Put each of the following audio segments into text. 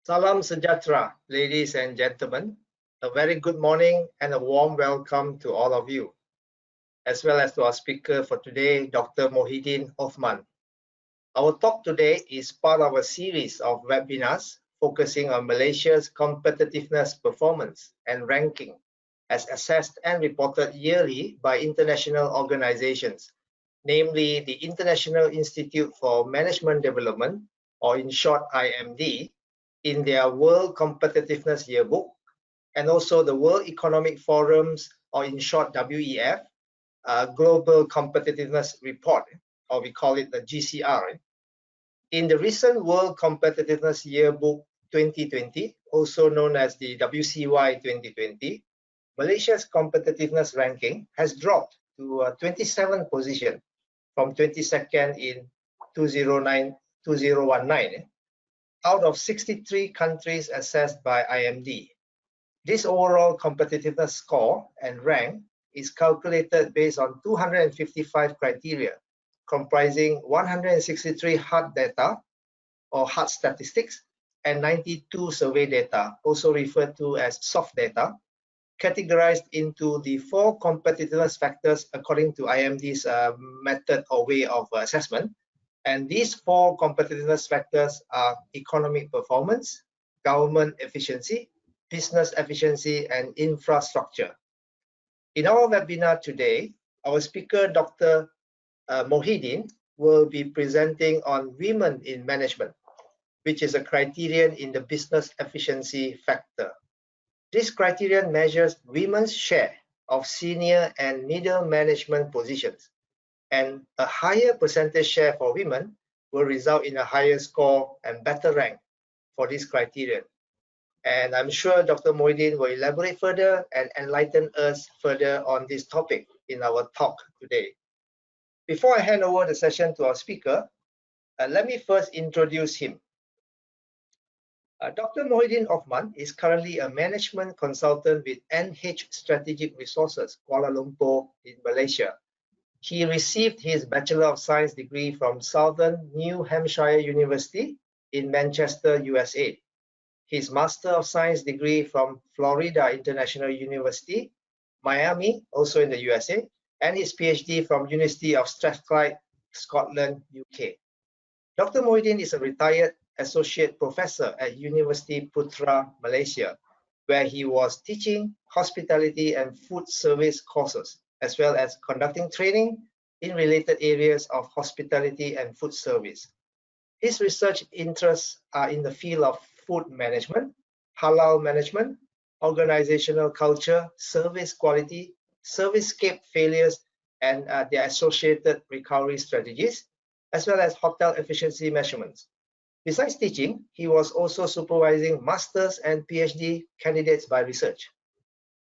Salam Sejahtera, ladies and gentlemen. A very good morning and a warm welcome to all of you, as well as to our speaker for today, Dr. Mohhiddin Othman. Our talk today is part of a series of webinars focusing on Malaysia's competitiveness performance and ranking as assessed and reported yearly by international organizations, namely the International Institute for Management Development, or in short IMD, in their World Competitiveness Yearbook, and also the World Economic Forum's, or in short WEF, Global Competitiveness Report, or we call it the GCR. In the recent World Competitiveness Yearbook 2020, also known as the WCY 2020, Malaysia's competitiveness ranking has dropped to 27th position from 22nd in 2019, out of 63 countries assessed by IMD. This overall competitiveness score and rank is calculated based on 255 criteria, comprising 163 hard data or hard statistics and 92 survey data, also referred to as soft data, categorized into the 4 competitiveness factors according to IMD's method or way of assessment. And these 4 competitiveness factors are economic performance, government efficiency, business efficiency, and infrastructure. In our webinar today, our speaker, Dr. Mohhiddin, will be presenting on women in management, which is a criterion in the business efficiency factor. This criterion measures women's share of senior and middle management positions, and a higher percentage share for women will result in a higher score and better rank for this criterion. And I'm sure Dr. Mohhiddin will elaborate further and enlighten us further on this topic in our talk today. Before I hand over the session to our speaker, let me first introduce him. Dr. Mohhiddin Othman is currently a management consultant with NH Strategic Resources, Kuala Lumpur in Malaysia. He received his Bachelor of Science degree from Southern New Hampshire University in Manchester, USA. His Master of Science degree from Florida International University, Miami, also in the USA, and his PhD from University of Strathclyde, Scotland, UK. Dr. Mohhiddin is a retired Associate Professor at University Putra, Malaysia, where he was teaching hospitality and food service courses, as well as conducting training in related areas of hospitality and food service. His research interests are in the field of food management, halal management, organizational culture, service quality, servicescape failures, and their associated recovery strategies, as well as hotel efficiency measurements. Besides teaching, he was also supervising master's and PhD candidates by research.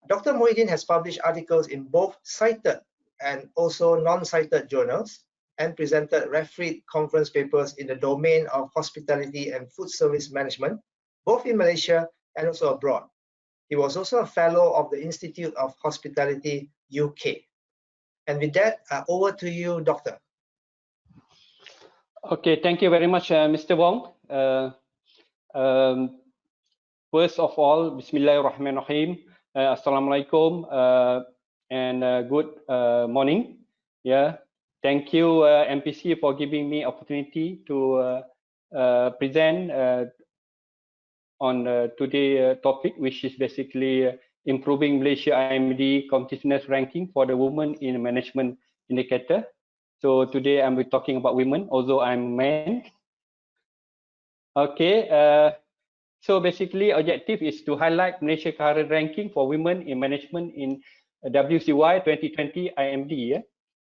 Dr. Mohhiddin has published articles in both cited and also non-cited journals and presented refereed conference papers in the domain of hospitality and food service management, both in Malaysia and also abroad. He was also a fellow of the Institute of Hospitality, UK. And with that, over to you, Doctor. Okay, thank you very much, Mr. Wong. First of all, Bismillahirrahmanirrahim. Assalamualaikum and good morning. Yeah, thank you MPC for giving me opportunity to present on today's topic, which is basically improving Malaysia IMD competitiveness ranking for the women in management indicator. So today I'm talking about women, although I'm man. Okay, so basically objective is to highlight Malaysia current ranking for women in management in WCY 2020 IMD, yeah?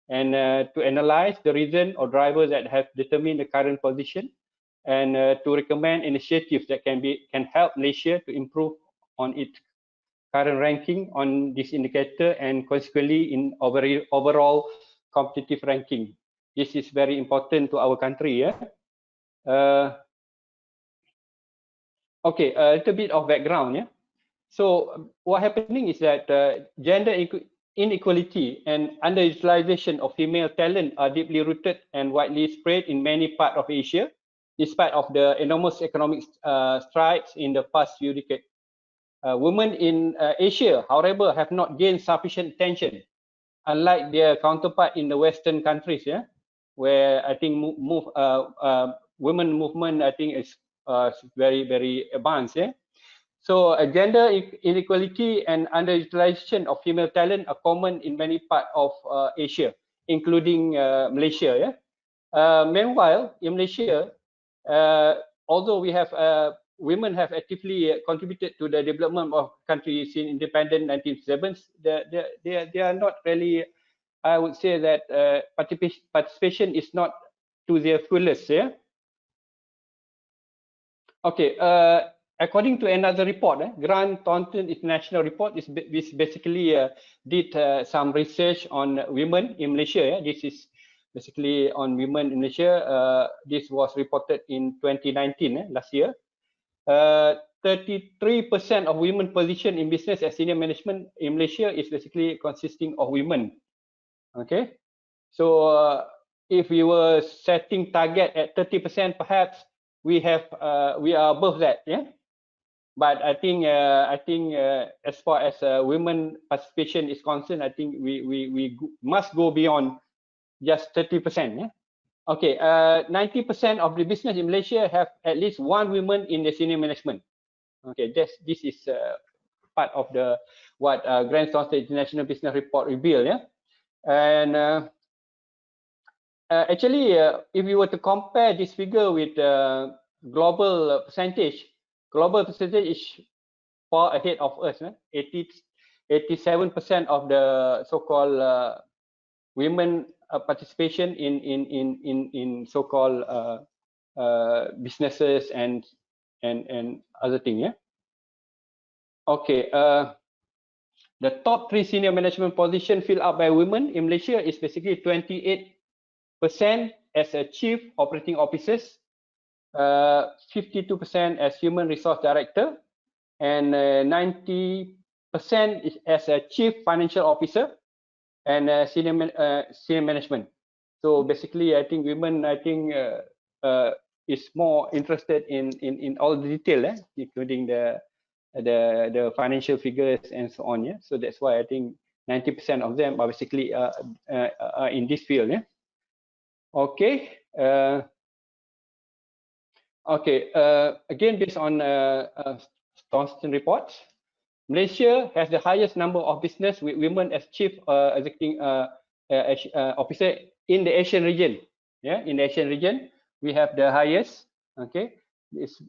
And to analyze the reason or drivers that have determined the current position, and to recommend initiatives that can help Malaysia to improve on its current ranking on this indicator and consequently in overall competitive ranking. This is very important to our country. Yeah. Okay, a little bit of background. Yeah. So what happening is that gender inequality and underutilization of female talent are deeply rooted and widely spread in many parts of Asia. despite of the enormous economic strides in the past few decades. Women in Asia, however, have not gained sufficient attention, unlike their counterpart in the Western countries, where I think women movement, I think, is very, very advanced. So gender inequality and underutilization of female talent are common in many parts of Asia, including Malaysia. Meanwhile, in Malaysia, although we have women have actively contributed to the development of countries in independent 1970s, they are not really, I would say that participation is not to their fullest. Okay. According to another report, Grant Thornton International Report, which basically did some research on women in Malaysia. This is basically on women in Malaysia. This was reported in 2019, last year. 33% of women positioned in business as senior management in Malaysia is basically consisting of women. Okay, so if we were setting target at 30%, perhaps we are above that. But I think as far as women participation is concerned, I think we must go beyond just 30%. Okay, 90% of the business in Malaysia have at least one woman in the senior management. Okay, this is part of the what Grant Thornton International Business Report revealed. And actually, if you were to compare this figure with global percentage is far ahead of us. 87% of the so-called women participation in so-called businesses and other thing. Okay, the top 3 senior management position filled up by women in Malaysia is basically 28% as a chief operating officers, 52% as human resource director, and 90% is as a chief financial officer and senior management. So basically, I think women, is more interested in all the detail, including the financial figures and so on. So that's why I think 90% of them are basically in this field. Okay. Okay. Again, based on Thornton reports, Malaysia has the highest number of business with women as chief executive officer in the Asian region. In the Asian region, we have the highest. Okay. It's,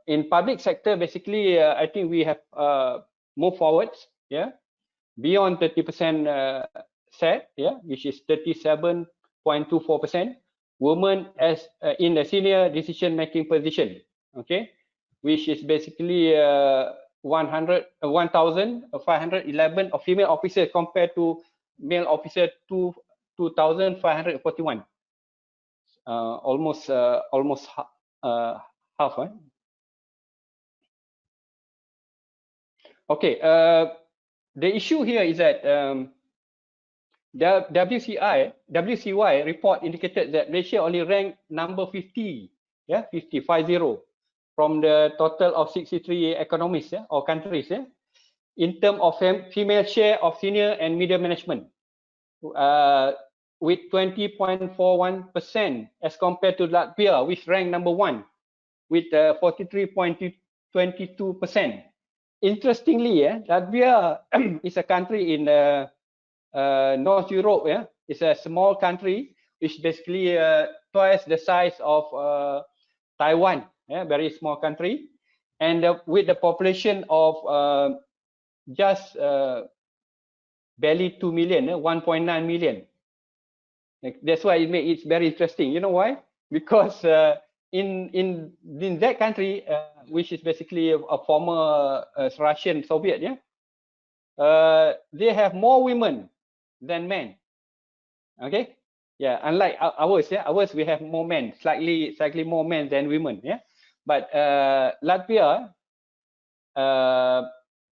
in public sector, basically, I think we have moved forward. Beyond 30% set. Which is 37.24%. Women as in the senior decision-making position. Okay, which is basically 1,511 of female officers compared to male officer 2,541. Almost half. Okay, the issue here is that the WCY report indicated that Malaysia only ranked number 50, 50 from the total of 63 economies or countries in terms of female share of senior and middle management, with 20.41% as compared to Latvia, which ranked number 1 with 43.22%. Interestingly, Latvia is a country in North Europe. It's a small country, which basically twice the size of Taiwan. Very small country, and with the population of just barely 2 million, 1.9 million. That's why it's very interesting. You know why? Because in that country, which is basically a former Russian Soviet, they have more women than men. Okay, unlike ours, ours we have more men, slightly more men than women. But Latvia,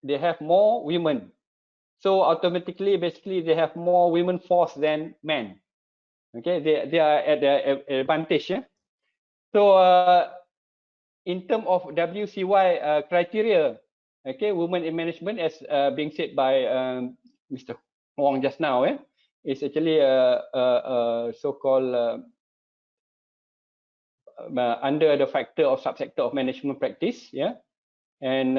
they have more women, so automatically, basically, they have more women force than men. Okay, they are at the advantage. So in terms of WCY criteria, okay, women in management, as being said by Mr. Wong just now, is actually a so-called under the factor of subsector of management practice, yeah, and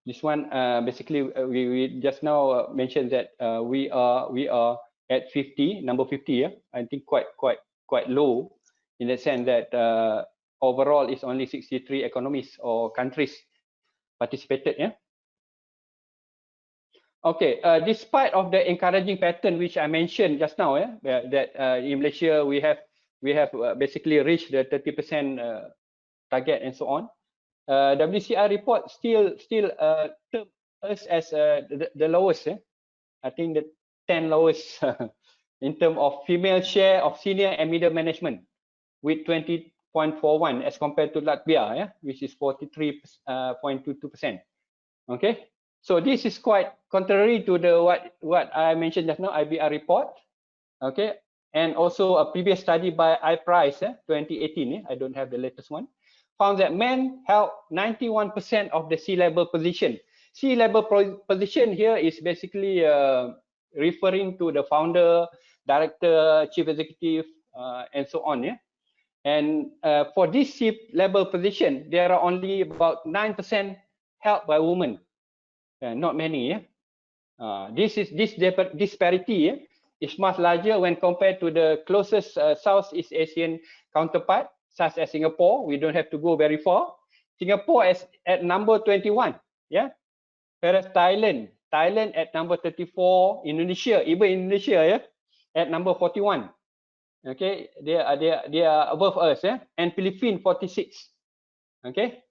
this one basically we just now mentioned that we are at 50, number 50, yeah. I think quite low in the sense that overall is only 63 economies or countries participated, yeah. Okay, despite of the encouraging pattern which I mentioned just now, that in Malaysia we have basically reached the 30% target and so on. WCI report still term us as the lowest. I think the 10 lowest in terms of female share of senior and middle management, with 20.41 as compared to Latvia, which is 43.22%. Okay, so this is quite contrary to the what I mentioned just now, IBR report. Okay, and also a previous study by iPrice, 2018. I don't have the latest one. Found that men held 91% of the C-level position. C-level position here is basically referring to the founder, director, chief executive, and so on. Yeah, and for this C-level position, there are only about 9% held by women. Not many. Yeah, this disparity is much larger when compared to the closest Southeast Asian counterpart, such as Singapore. We don't have to go very far. Singapore is at number 21, yeah. Whereas Thailand at number 34, Indonesia, yeah, at number 41. Okay, they are above us, yeah, and Philippines 46. Okay.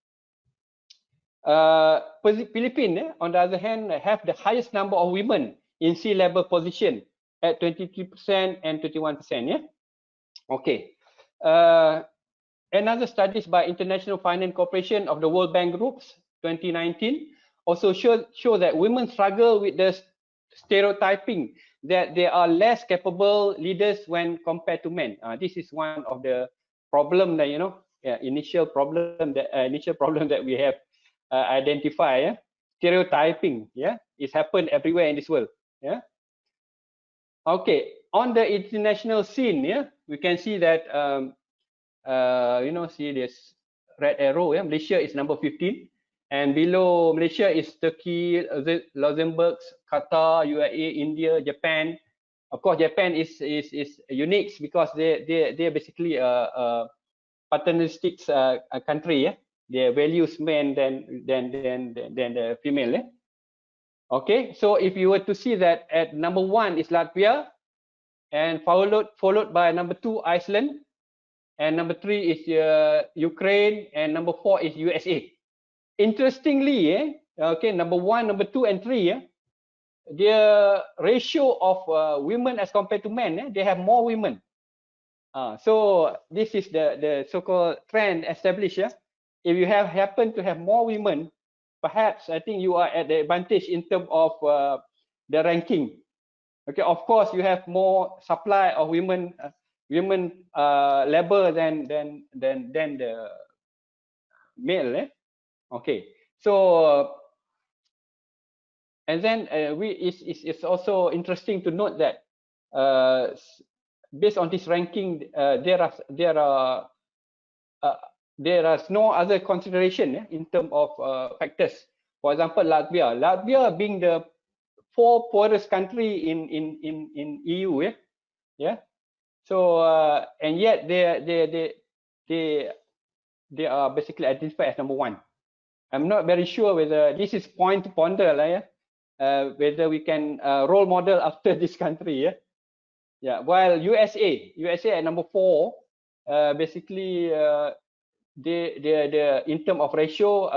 Philippines, on the other hand, have the highest number of women in C-level position at 23% and 21%. Yeah. Okay. Another studies by International Finance Corporation of the World Bank Groups 2019 also show that women struggle with the stereotyping that they are less capable leaders when compared to men. This is one of the problem that initial problem that we have identify. Stereotyping, yeah, it's happened everywhere in this world. Yeah. Okay, on the international scene, yeah, we can see that see this red arrow. Yeah, Malaysia is number 15, and below Malaysia is Turkey, Luxembourg, Qatar, UAE, India, Japan. Of course, Japan is unique because they're basically a paternalistic country. Yeah, they values men than the female. Yeah? Okay, so if you were to see that at number 1 is Latvia, and followed by number 2 Iceland, and number 3 is Ukraine, and number 4 is USA. Interestingly, okay, number 1, number 2, and 3, their ratio of women as compared to men, they have more women. So this is the so-called trend established. Yeah? If you happen to have more women, perhaps I think you are at the advantage in terms of the ranking. Okay, of course you have more supply of women labor than the male. Okay, so and then it's also interesting to note that based on this ranking, there are no other consideration in terms of factors. For example, Latvia being the 4th poorest country in EU, yeah. So and yet they are basically identified as number 1. I'm not very sure whether this is point to ponder, whether we can role model after this country, yeah. Yeah, while USA at number 4, basically they in terms of ratio,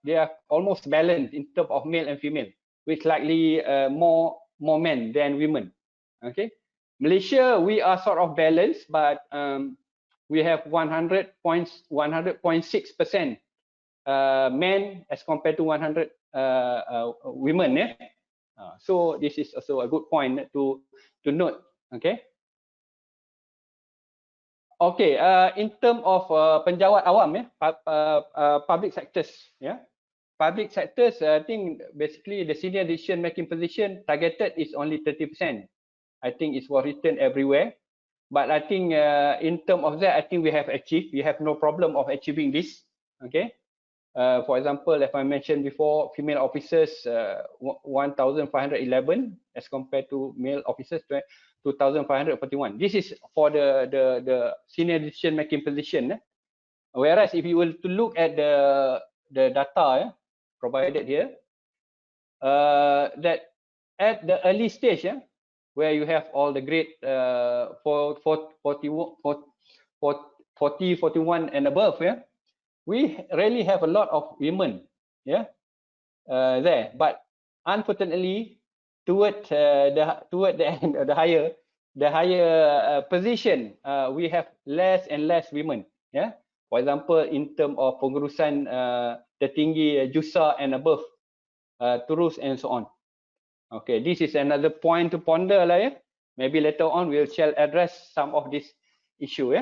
they are almost balanced in terms of male and female, with slightly more men than women. Okay, Malaysia, we are sort of balanced, but we have 100.6% men as compared to 100 women. Yeah? So this is also a good point to note. Okay. Okay, in term of penjawat awam, public sectors, public sectors, I think basically the senior decision making position targeted is only 30%. I think it's was written everywhere, but I think in term of that, I think we have achieved. We have no problem of achieving this. Okay, for example, if I mentioned before, female officers 1,511 as compared to male officers 2,541. This is for the senior decision making position. Whereas if you will to look at the data provided here, that at the early stage, where you have all the grade 40, 41 and above, we really have a lot of women, there. But unfortunately, toward the end, the higher position, we have less and less women. For example, in terms of pengurusan tertinggi JUSA and above, terus and so on. Okay, this is another point to ponder lah. Maybe later on we shall address some of this issue.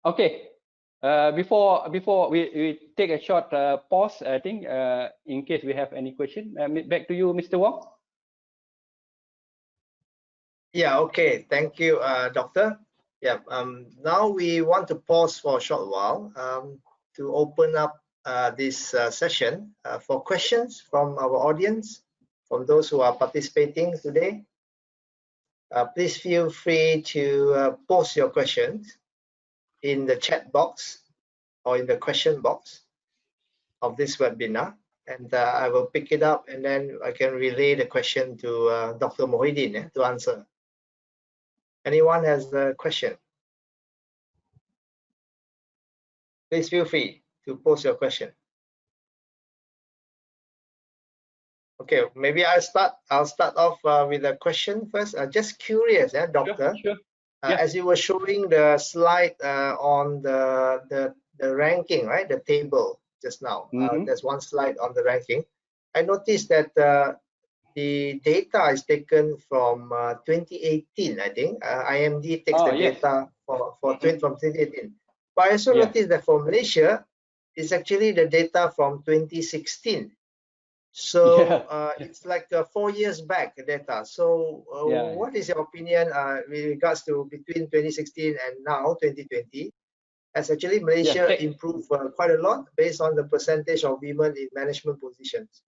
Okay. Before we take a short pause, I think in case we have any question, back to you, Mr. Wong. Yeah. Okay. Thank you, Doctor. Yeah. Now we want to pause for a short while to open up this session for questions from our audience, from those who are participating today. Please feel free to post your questions in the chat box or in the question box of this webinar, and I will pick it up and then I can relay the question to Dr. Mohhiddin to answer. Anyone has a question? Please feel free to post your question. Okay, maybe I'll start off with a question first. Just curious, Doctor. Sure. Yeah. As you were showing the slide on the ranking, right? The table just now. There's one slide on the ranking. I noticed that the data is taken from 2018, I think. IMD takes the data from 2018. But I also noticed that for Malaysia, it's actually the data from 2016. So it's like 4 years back data. So what is your opinion with regards to between 2016 and now 2020? Has actually Malaysia improved quite a lot based on the percentage of women in management positions?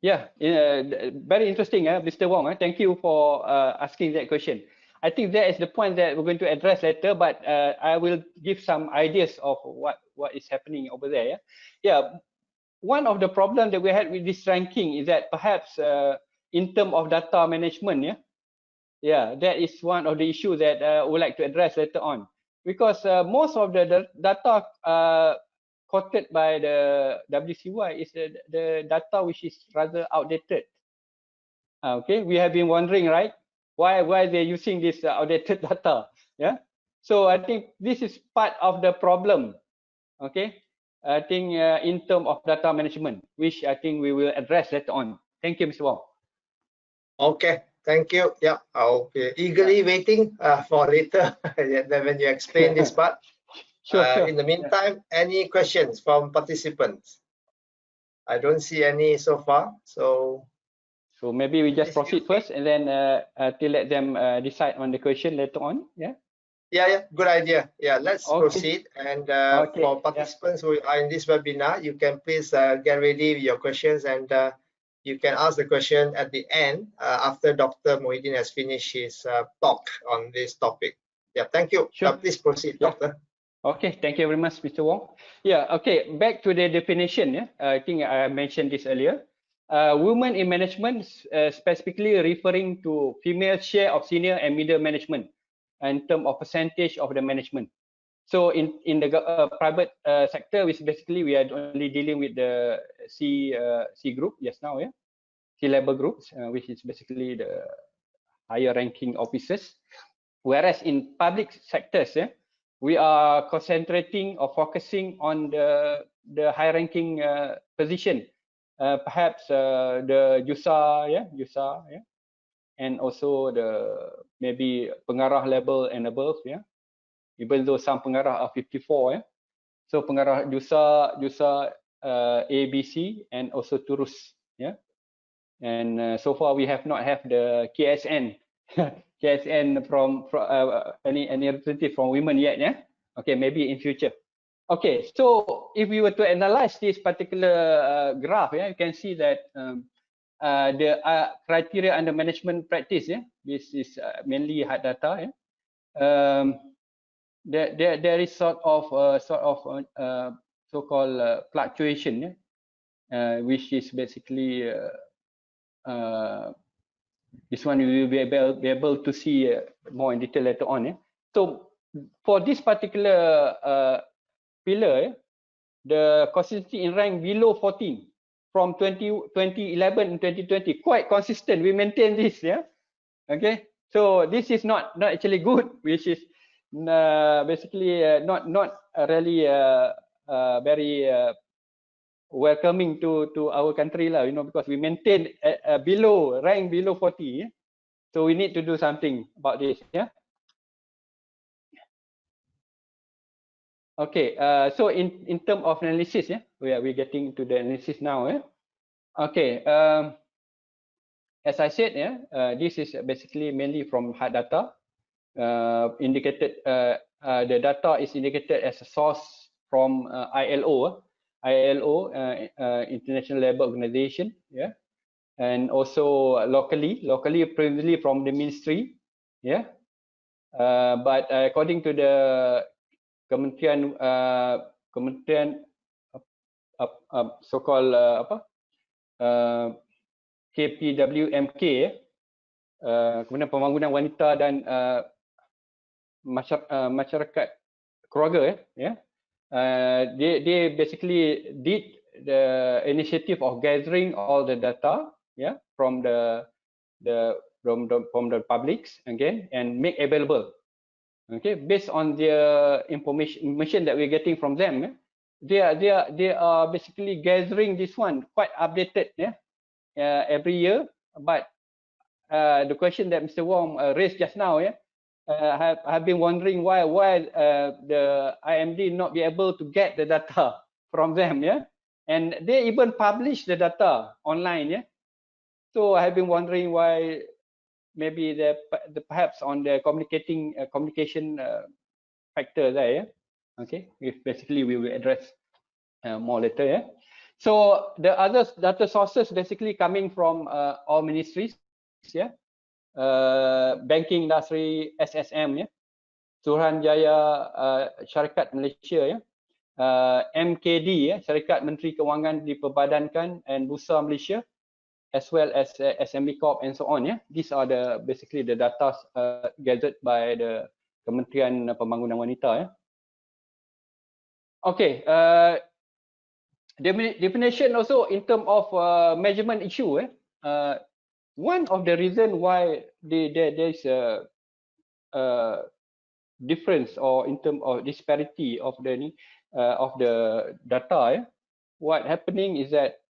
Yeah, very interesting, Mr. Wong. Thank you for asking that question. I think that is the point that we're going to address later, but I will give some ideas of what is happening over there. One of the problems that we had with this ranking is that perhaps in terms of data management, that is one of the issues that I would like to address later on. Because most of the data quoted by the WCY is the data which is rather outdated. Okay, we have been wondering, right? Why they're using this outdated data? So I think this is part of the problem. Okay. I think in terms of data management, which I think we will address later on. Thank you, Mr. Wong. Okay, thank you. Yeah, I'll be eagerly waiting for later when you explain this part. Sure. In the meantime, any questions from participants? I don't see any so far. So maybe we just proceed first and then to let them decide on the question later on. Yeah, good idea. Yeah, let's proceed. And for participants who are in this webinar, you can please get ready with your questions, and you can ask the question at the end after Dr. Mohhiddin has finished his talk on this topic. Yeah, thank you. Sure. Please proceed, Doctor. Okay, thank you very much, Mr. Wong. Okay, back to the definition. I think I mentioned this earlier. Women in management, specifically referring to female share of senior and middle management in terms of percentage of the management. So in the private sector, which basically we are only dealing with the C group just now, C-level groups, which is basically the higher ranking officers. Whereas in public sectors, we are concentrating or focusing on the high ranking position. Perhaps the JUSA, and also the maybe pengarah level and above, yeah. Even though some pengarah are 54, yeah. So pengarah jusa A, B, C, and also Turus, yeah. And so far we have not have the KSN, KSN from any representative from women yet, yeah. Okay, maybe in future. Okay, so if we were to analyze this particular graph, yeah, you can see that the criteria under management practice, yeah, this is mainly hard data, yeah. There is sort of so-called fluctuation, yeah, which is basically this one we will be able to see more in detail later on. Yeah? So for this particular pillar, the consistency in rank below 14 from 2011 and 2020, quite consistent. We maintain this, yeah. Okay, so this is not actually good, which is basically not really very welcoming to our country lah, you know, because we maintain rank below 40, yeah? So we need to do something about this, yeah. Okay, so in terms of analysis, yeah, we're getting to the analysis now, yeah. Okay, as I said, yeah, this is basically mainly from hard data. Indicated the data is indicated as a source from ILO, International Labour Organization, yeah, and also locally previously from the ministry, yeah. But according to the Kementerian so-called KPWMK, kemudian pembangunan wanita dan masyarakat keluarga, yeah. They basically did the initiative of gathering all the data, yeah, from the publics again, and make available, okay, based on the information that we're getting from them. Yeah? They are basically gathering this one quite updated, yeah, every year. But the question that Mr. Wong raised just now, yeah, have been wondering why the IMD not be able to get the data from them, yeah, and they even publish the data online, yeah. So I have been wondering why maybe the perhaps on the communication factor there, yeah. Okay, if basically we will address more later, yeah. So the other data sources basically coming from all ministries, yeah. Banking industry, SSM, ya, Suruhanjaya Syarikat Malaysia, ya, MKD, ya, Syarikat Menteri Kewangan Diperbadankan, and Bursa Malaysia, as well as SME Corp and so on, ya. These are basically the data gathered by the Kementerian Pembangunan Wanita, ya. Okay, definition also in terms of measurement issue, one of the reason why there is a difference or in terms of disparity of the data, what happening is that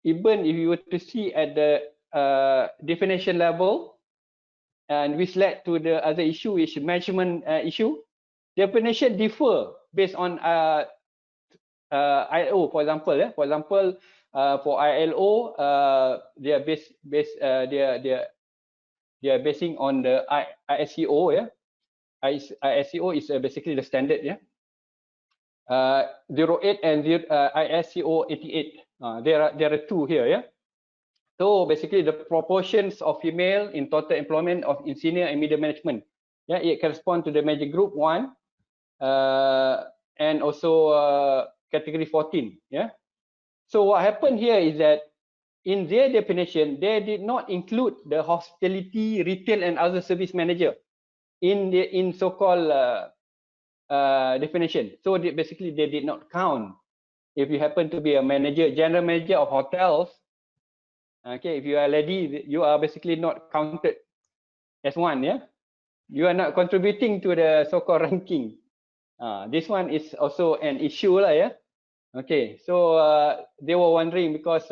even if you were to see at the definition level, and which led to the other issue, which is measurement issue, definition differ based on ILO, for example. For example, for ILO, they are they are basing on the ISCO, yeah. ISCO is basically the standard, yeah. 08 and ISCO 88. There are two here, yeah. So basically the proportions of female in total employment in senior and middle management, yeah, it corresponds to the major group 1 and also category 14, yeah. So what happened here is that in their definition, they did not include the hospitality, retail, and other service manager in so-called definition. So basically they did not count. If you happen to be a manager, general manager of hotels, okay, if you are a lady, you are basically not counted as one, yeah. You are not contributing to the so-called ranking. This one is also an issue lah, yeah. Okay, so they were wondering because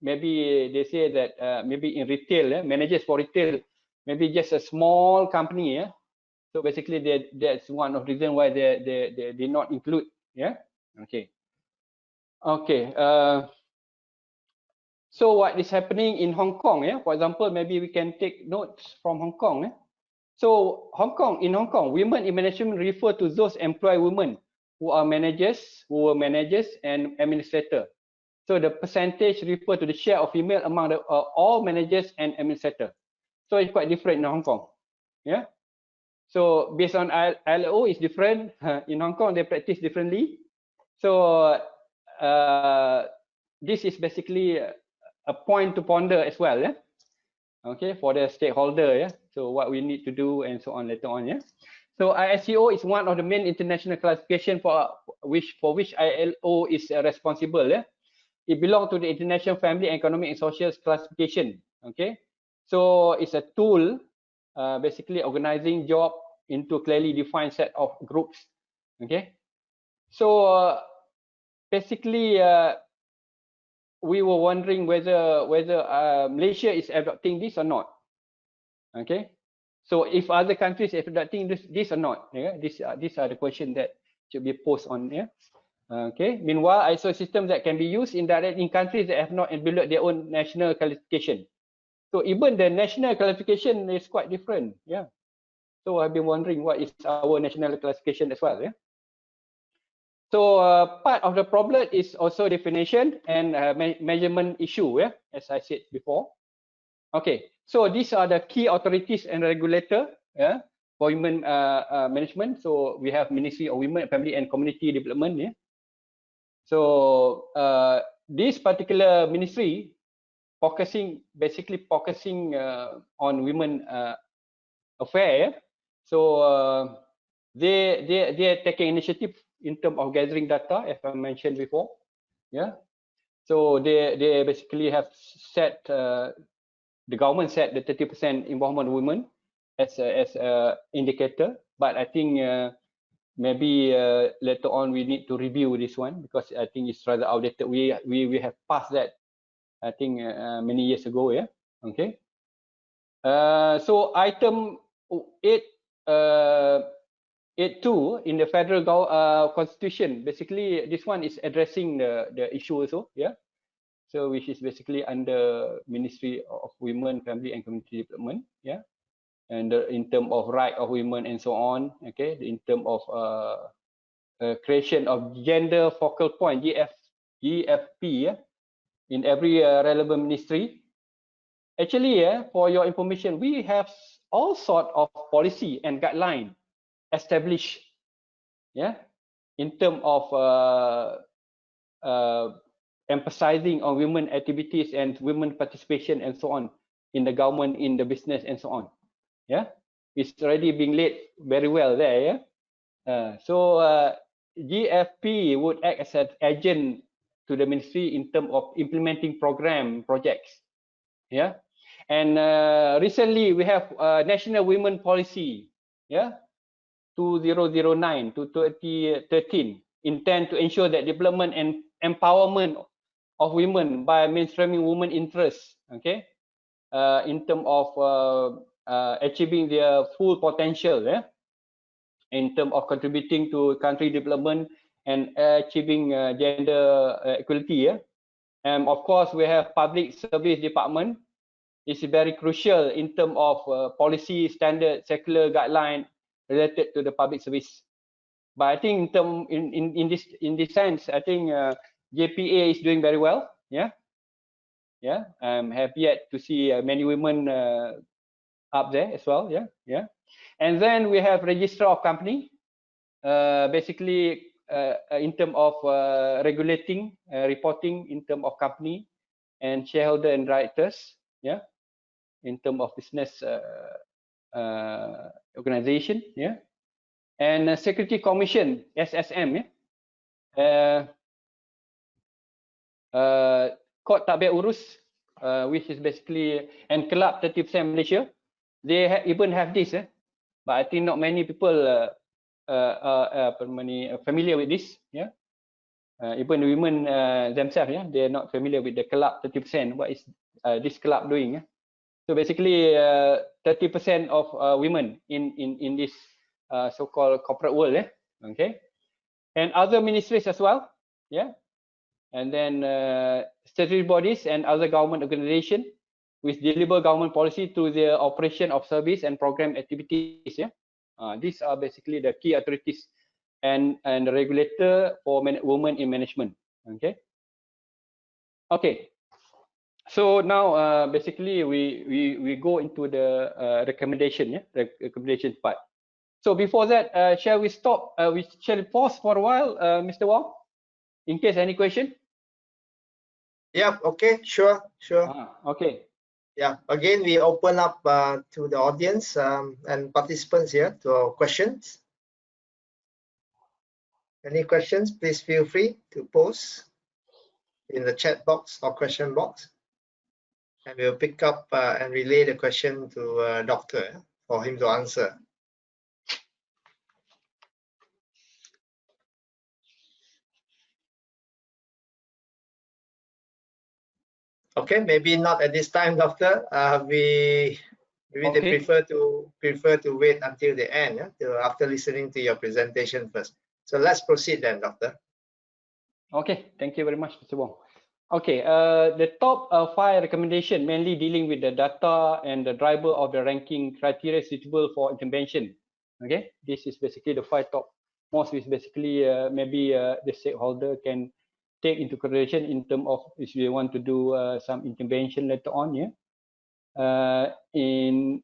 maybe they say that maybe in retail, managers for retail, maybe just a small company, so basically that's one of the reasons why they did not include. Okay. So what is happening in Hong Kong? For example, maybe we can take notes from Hong Kong. So in Hong Kong, women in management refer to those employed women who are managers, and administrators. So the percentage refer to the share of female among all managers and administrators. So it's quite different in Hong Kong. So based on ILO, it's different. In Hong Kong, they practice differently. So this is basically a point to ponder as well. Okay, for the stakeholder. So what we need to do and so on later on. So ISCO is one of the main international classification for which ILO is responsible. It belongs to the International Family, Economic and Social Classification. Okay, so it's a tool basically organizing job into clearly defined set of groups. Okay, so basically we were wondering whether Malaysia is adopting this or not. Okay, so if other countries are adopting this or not, these are the questions that should be posed on. Okay. Meanwhile, ISO systems that can be used in countries that have not developed their own national qualification. So even the national qualification is quite different. So I've been wondering what is our national classification as well. So part of the problem is also definition and measurement issue. As I said before. Okay. So these are the key authorities and regulator. For women management. So we have Ministry of Women, Family and Community Development. So this particular ministry basically focusing on women affair. So they are taking initiative in terms of gathering data, as I mentioned before. So they basically have set the government set the 30% involvement of women as a indicator, but I think maybe later on we need to review this one because I think it's rather outdated. We have passed that, I think many years ago. Okay. So item 8.2 in the federal constitution, basically this one is addressing the issue also. So which is basically under Ministry of Women, Family and Community Development. And in terms of right of women and so on. Okay, in terms of creation of gender focal point, GFP, in every relevant ministry. Actually, for your information, we have all sort of policy and guideline established, in terms of emphasizing on women activities and women participation and so on in the government, in the business and so on. It's already being laid very well there. So GFP would act as an agent to the ministry in terms of implementing projects. And recently we have National Women Policy, 2009 to 2013, intend to ensure that development and empowerment of women by mainstreaming women interests. Okay, in terms of achieving their full potential, in terms of contributing to country development and achieving gender equality. And of course, we have public service department. It's very crucial in terms of policy, standard, circular guideline related to the public service. But I think in this sense, I think JPA is doing very well. Have yet to see many women up there as well. And then we have register of company, basically in terms of regulating, reporting in terms of company and shareholder and directors, in terms of business organization, and Security Commission, SSM, Kod Tabir Urus, which is basically, and Club 30% Malaysia, they even have this, but I think not many people are familiar with this. Even women themselves, yeah, they're not familiar with the club 30%. What is this club doing? Yeah? So basically, 30% of women in this so-called corporate world, yeah, okay, and other ministries as well, yeah, and then statutory bodies and other government organizations which deliver government policy through the operation of service and program activities, yeah. These are basically the key authorities and the regulator for women in management. Okay. So now basically we go into the recommendation, yeah, the recommendation part. So before that, shall we stop? We shall pause for a while, Mr. Wong, in case any question. Yeah. Okay. Sure. Okay. Yeah. Again, we open up to the audience and participants here to questions. Any questions? Please feel free to post in the chat box or question box, and we'll pick up and relay the question to Doctor for him to answer. Okay, maybe not at this time, Doctor. Maybe they prefer to wait until the end, yeah, till after listening to your presentation first. So let's proceed then, Doctor. Okay, thank you very much, Mr. Wong. Okay, the top 5 recommendation mainly dealing with the data and the driver of the ranking criteria suitable for intervention. Okay, this is basically the 5 top most, is basically maybe the stakeholder can take into consideration in terms of if we want to do some intervention later on, yeah, in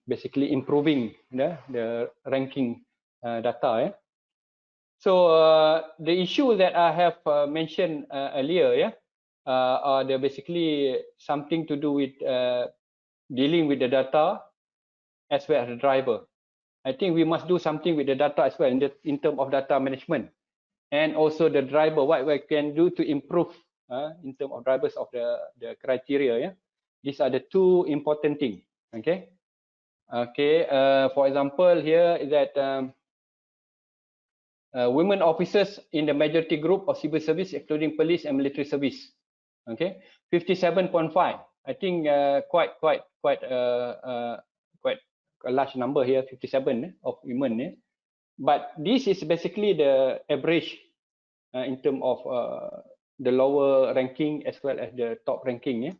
basically improving the ranking data, yeah. So the issue that I have mentioned earlier, yeah, are basically something to do with dealing with the data as well as the driver. I think we must do something with the data as well in terms of data management, and also the driver, what we can do to improve in terms of drivers of the criteria. Yeah, these are the 2 important things. Okay. Okay. For example, here is that women officers in the majority group of civil service, including police and military service. Okay, 57.5. I think quite a large number here, 57 of women. But this is basically the average in terms of the lower ranking as well as the top ranking. Yeah?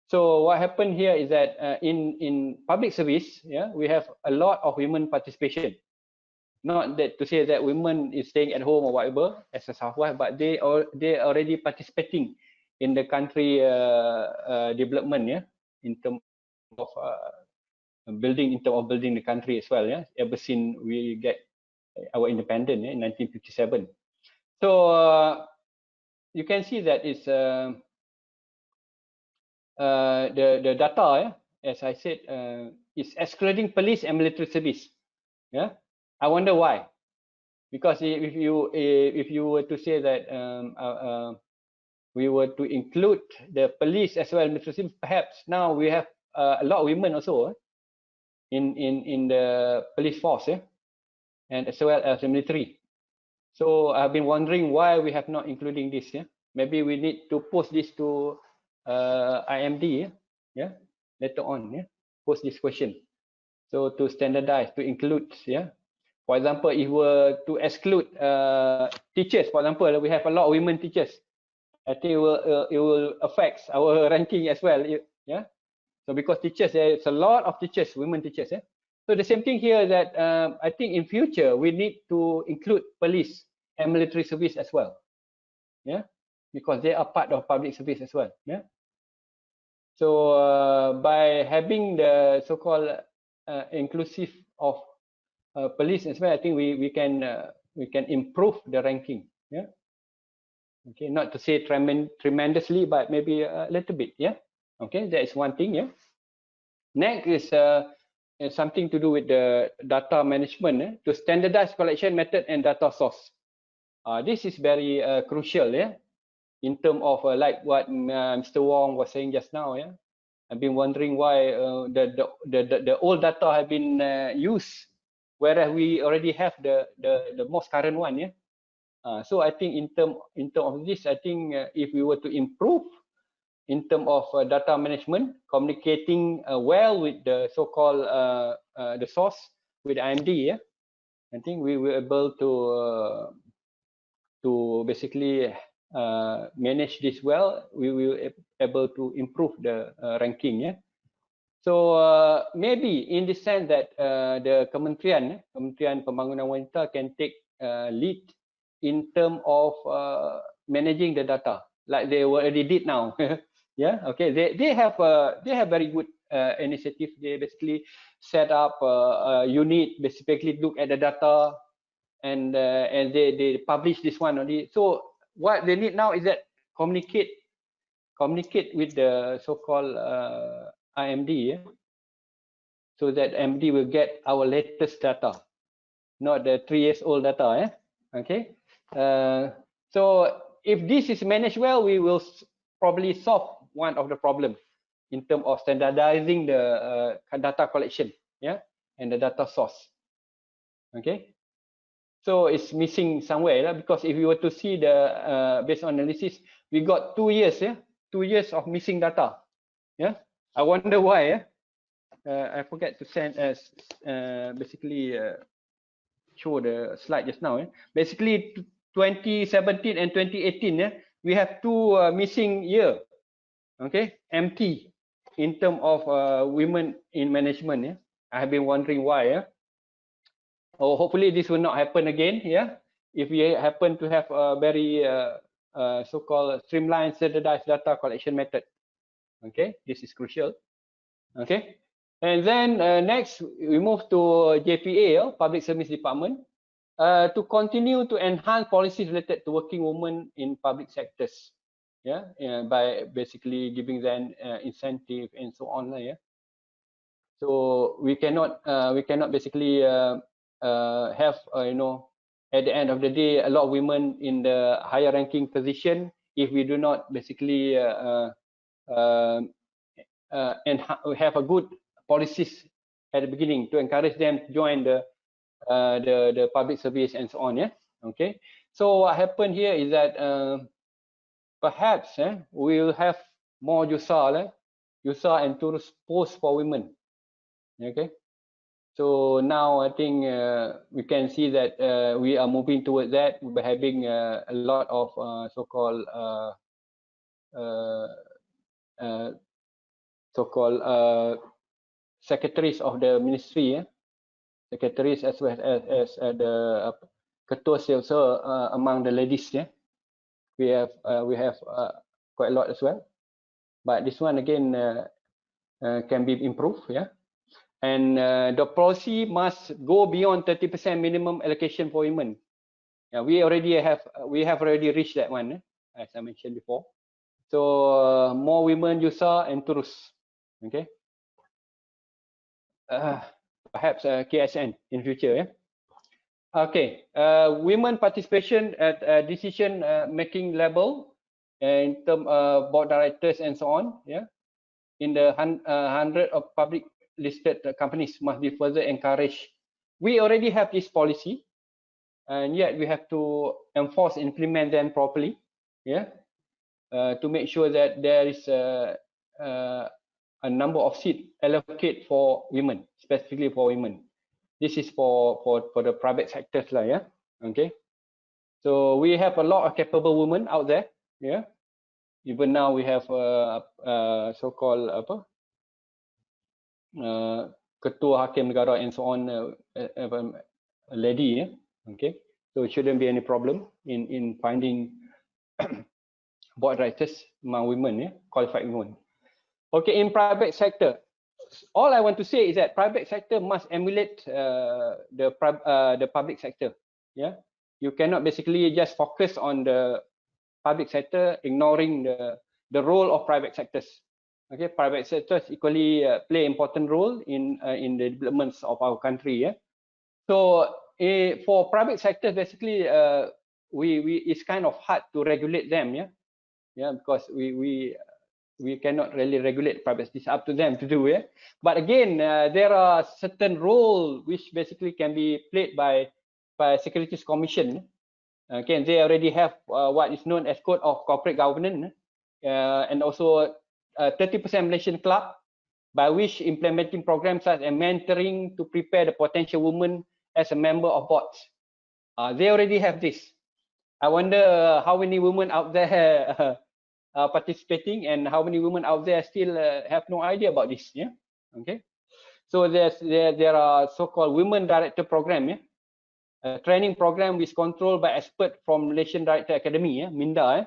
So what happened here is that in public service, yeah, we have a lot of women participation. Not that to say that women is staying at home or whatever as a housewife, but they already participating in the country development, yeah, in terms of building the country as well, yeah, ever since we get our independence, yeah, in 1957. So you can see that it's the data, yeah, as I said, is excluding police and military service. Yeah, I wonder why. Because if you were to say that we were to include the police as well, perhaps now we have a lot of women also in the police force, yeah, and as well as the military. So I've been wondering why we have not including this. Yeah, maybe we need to post this to IMD. Yeah, later on. Yeah, post this question. So to standardize, to include. Yeah. For example, if we were to exclude teachers, for example, we have a lot of women teachers. I think it will affect our ranking as well. Yeah. So because teachers, there's a lot of teachers, women teachers. Yeah. So the same thing here that I think in future we need to include police and military service as well. Yeah, because they are part of public service as well. Yeah. So by having the so-called inclusive of police as well, I think we can improve the ranking. Yeah. Okay, not to say tremendously, but maybe a little bit. Yeah. Okay, that is one thing. Yeah. Next is something to do with the data management, to standardize collection method and data source. This is very crucial. Yeah. In terms of like what Mr. Wong was saying just now. Yeah. I've been wondering why the old data have been used, whereas we already have the most current one. Yeah. So I think in term of this, I think if we were to improve in terms of data management, communicating well with the so-called the source with IMD, I think we will able to basically manage this well. We will able to improve the ranking. So maybe in the sense that the Kementerian Pembangunan Wanita can take lead in terms of managing the data, like they already did now. Yeah, okay. They have very good initiative. They basically set up a unit, basically look at the data, and they publish this one only. So what they need now is that communicate with the so-called IMD, so that MD will get our latest data, not the 3 years old data. Okay. So if this is managed well, we will probably solve one of the problems in terms of standardizing the data collection, and the data source. Okay. So it's missing somewhere, because if you were to see the based on analysis, we got 2 years, 2 years of missing data. I wonder why. I forget to send basically show the slide just now. Basically 2017 and 2018, we have 2 missing year, okay, empty in terms of women in management. I have been wondering why. Oh, hopefully this will not happen again. If we happen to have a very so-called streamlined, standardized data collection method. Okay, this is crucial. Okay, and then next we move to JPA, Public Service Department, to continue to enhance policies related to working women in public sectors. By basically giving them incentive and so on. So we cannot basically have at the end of the day a lot of women in the higher ranking position if we do not basically and have a good policies at the beginning to encourage them to join the public service and so on. Okay. So what happened here is that perhaps we will have more USAR and tourist posts for women. Okay. So now I think we can see that we are moving towards that by having a lot of so-called secretaries of the ministry, secretaries as well as the ketua also among the ladies. We have quite a lot as well, but this one again can be improved. And the policy must go beyond 30% minimum allocation for women. We have already reached that one, as I mentioned before. So more women USAR and tourists. Okay. Perhaps KSN in future. Okay. Women participation at decision making level in terms of board directors and so on. In the 100 of public listed companies must be further encouraged. We already have this policy, and yet we have to enforce, implement them properly. To make sure that there is a number of seats allocated for women, specifically for women. This is for the private sectors, Okay. So we have a lot of capable women out there. Even now we have so-called ketua hakim negara and so on, a lady. Okay. So it shouldn't be any problem in finding board directors among women, qualified women. Okay, in private sector, all I want to say is that private sector must emulate the public sector. You cannot basically just focus on the public sector, ignoring the role of private sectors. Okay, private sectors equally play important role in the developments of our country. So for private sectors, basically, it's kind of hard to regulate them. Because we cannot really regulate private. It's up to them to do. But again, there are certain roles which basically can be played by Securities Commission Okay, they already have what is known as Code of Corporate Governance, and also 30% Malaysian club, by which implementing programs such as mentoring to prepare the potential women as a member of boards. They already have this. I wonder how many women out there are participating, and how many women out there still have no idea about this. Yeah. Okay. So there are so-called women director program. Yeah. A training program is controlled by expert from Malaysian Director Academy, MINDA,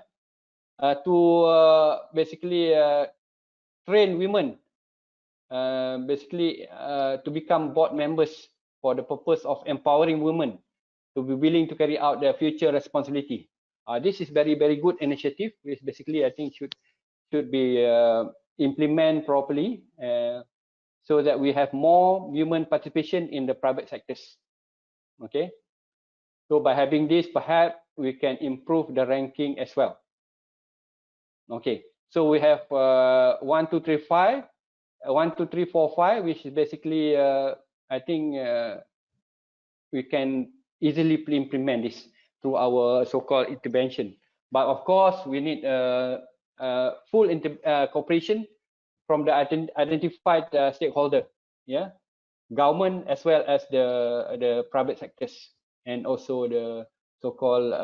to basically train women, basically to become board members for the purpose of empowering women to be willing to carry out their future responsibility. This is very good initiative, which basically I think should be implemented properly, so that we have more women participation in the private sectors. Okay. So by having this, perhaps we can improve the ranking as well. Okay, so we have 1, 2, 3, 5, 1, 2, 3, 4, 5, which is basically I think we can easily implement this through our so-called intervention. But of course, we need full cooperation from the identified stakeholder, yeah, government as well as the private sectors, and also the so-called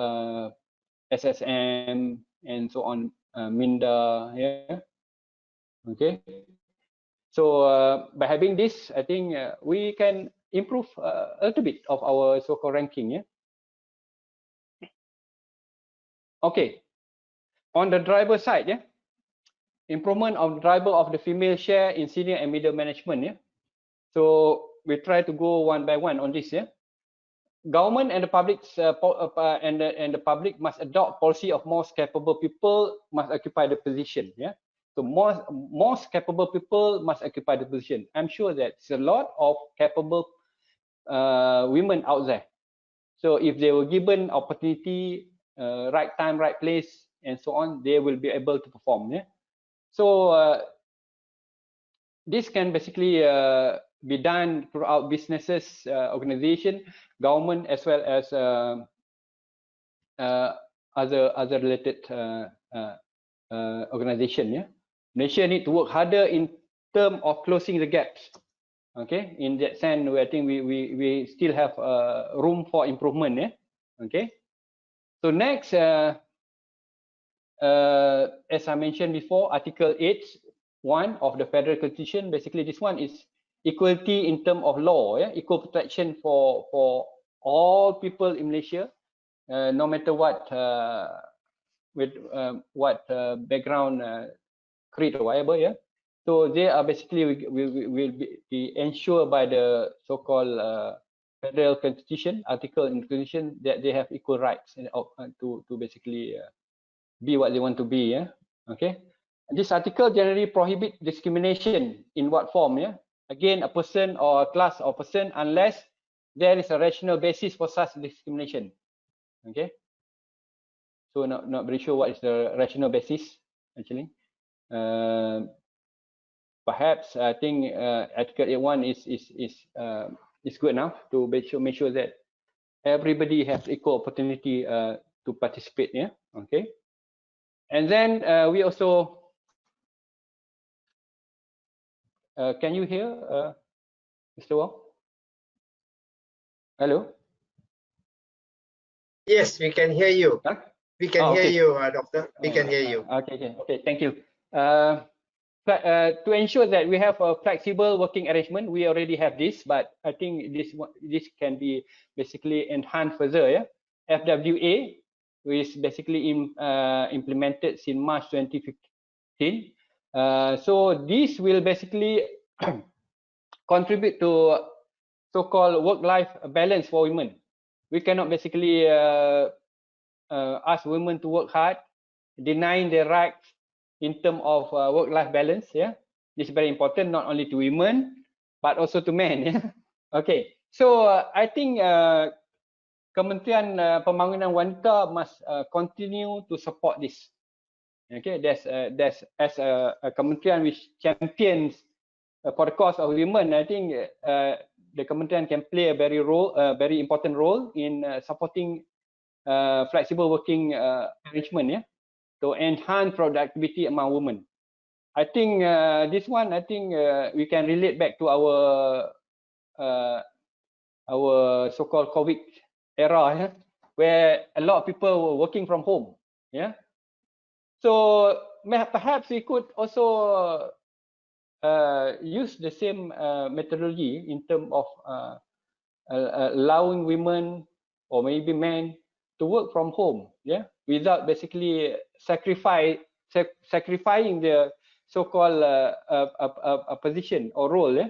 SSM and so on, MINDA, yeah. Okay. So by having this, I think we can improve a little bit of our so-called ranking, yeah. Okay. On the driver side, yeah, improvement of driver of the female share in senior and middle management, yeah. So we try to go one by one on this, yeah. Government and the public and the public must adopt policy of most capable people must occupy the position. Yeah, so most capable people must occupy the position. I'm sure that there's a lot of capable women out there. So if they were given opportunity, right time, right place, and so on, they will be able to perform. Yeah, so this can basically be done throughout businesses, organization, government, as well as other related organization. Yeah, Malaysia need to work harder in terms of closing the gaps. Okay, in that sense, I think we still have room for improvement. Yeah, okay. So next, as I mentioned before, Article 8(1) of the Federal Constitution. Basically, this one is equality in terms of law. Yeah, equal protection for all people in Malaysia, no matter what background, creed or whatever. Yeah, so they are basically will be ensured by the so-called Federal Constitution article in the Constitution that they have equal rights to basically be what they want to be. Yeah, okay. This article generally prohibit discrimination in what form? Yeah, again, a person or a class of person, unless there is a rational basis for such discrimination. Okay. So not very sure what is the rational basis actually. Perhaps I think Article 8(1) is good enough to make sure that everybody has equal opportunity to participate. Yeah. Okay. And then we also can you hear Mr. Wong? Hello. Yes, we can hear you. Huh? We can hear you, Doctor. We can hear you. Okay. Thank you. To ensure that we have a flexible working arrangement, we already have this, but I think this can be basically enhanced further. Yeah? FWA, which is basically implemented since March 2015. So this will basically contribute to so-called work-life balance for women. We cannot basically ask women to work hard, denying their rights in terms of work-life balance. Yeah, this is very important, not only to women but also to men. Yeah, okay. So I think Kementerian Pembangunan Wanita must continue to support this. Okay, that's as a kementerian which champions for the cause of women. I think the kementerian can play a very important role in supporting flexible working arrangement, yeah, to enhance productivity among women. I think this one, I think we can relate back to our so-called COVID era, yeah, where a lot of people were working from home, yeah. So perhaps we could also use the same methodology in terms of allowing women or maybe men to work from home, yeah, without basically sacrificing the so-called a position or role, yeah.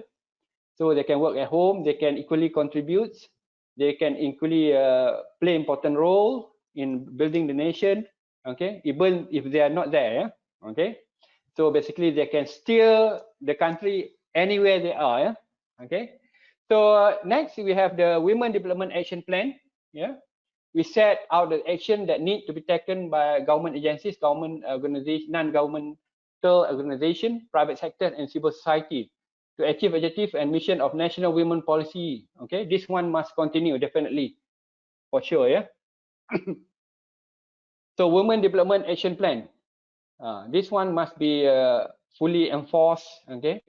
So they can work at home, they can equally contribute, they can equally play important role in building the nation, okay, even if they are not there, yeah? Okay. So basically they can steer the country anywhere they are, yeah? Okay. So next we have the Women Development Action Plan, yeah. We set out the action that need to be taken by government agencies, government organization, non-governmental organization, private sector, and civil society to achieve objective and mission of national women policy. Okay, this one must continue definitely, for sure, yeah. So Women Development Action Plan, this one must be fully enforced, okay,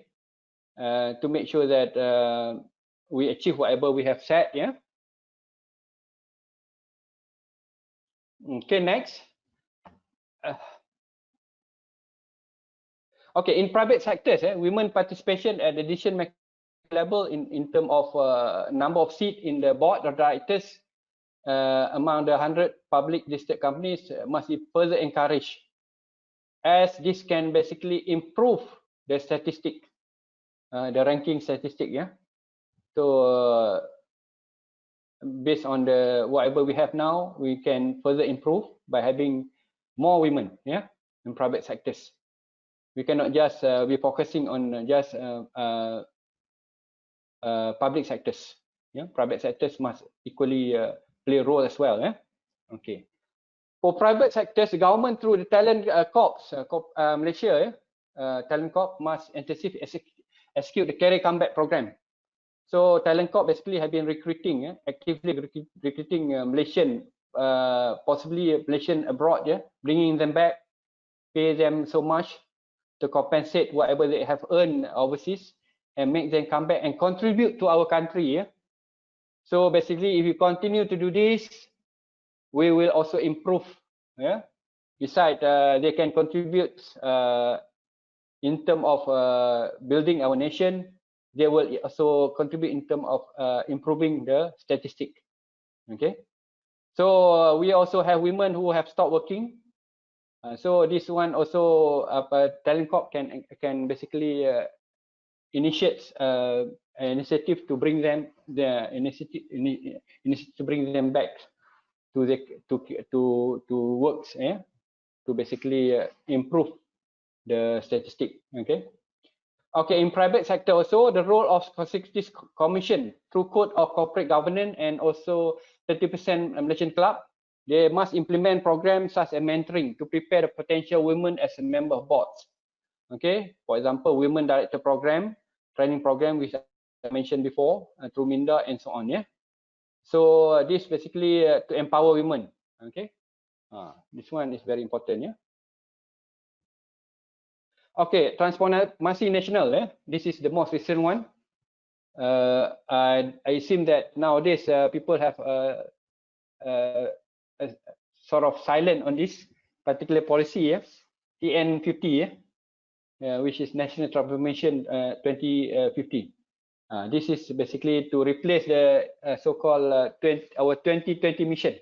to make sure that we achieve whatever we have set, yeah. Okay, next. Okay, in private sectors, women participation at the decision-making level in terms of number of seats in the board of directors among the 100 public listed companies must be further encouraged, as this can basically improve the statistic, the ranking statistic, yeah. So based on the whatever we have now, we can further improve by having more women, yeah, in private sectors. We cannot just be focusing on just public sectors. Yeah, private sectors must equally play a role as well. Yeah, okay. For private sectors, the government through the talent corps, Malaysia, talent corps must intensively execute the career comeback program. So talent corps basically have been recruiting, actively recruiting Malaysian, possibly Malaysian abroad, yeah, bringing them back, pay them so much to compensate whatever they have earned overseas, and make them come back and contribute to our country. Yeah? So basically, if you continue to do this, we will also improve. Yeah. Besides, they can contribute in terms of building our nation. They will also contribute in terms of improving the statistic. Okay. So we also have women who have stopped working. So this one also talent corp can basically initiates an initiative to bring them to bring them back to the to works, to basically improve the statistic. Okay, in private sector also, the role of Competitiveness Commission through Code of Corporate Governance and also 30% Malaysian Club, they must implement programs such as mentoring to prepare the potential women as a member of boards. Okay, for example, women director program, training program, which I mentioned before, through Minda and so on. Yeah. So this basically to empower women. Okay. This one is very important. Yeah. Okay, transformation national. This is the most recent one. I assume that nowadays people have sort of silent on this particular policy. TN50. Which is National Transformation 2050. This is basically to replace the so-called our 2020 mission.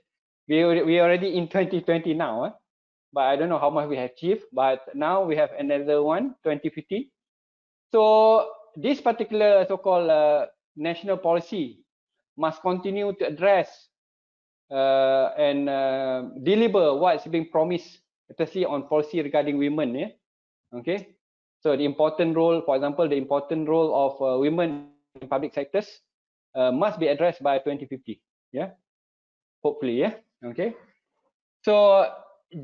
We already in 2020 now, but I don't know how much we have achieved. But now we have another one, 2050. So this particular so-called national policy must continue to address and deliver what's being promised, especially on policy regarding women. Yeah? Okay. So the important role, for example, the important role of women in public sectors must be addressed by 2050. Yeah, hopefully. Yeah. Okay. So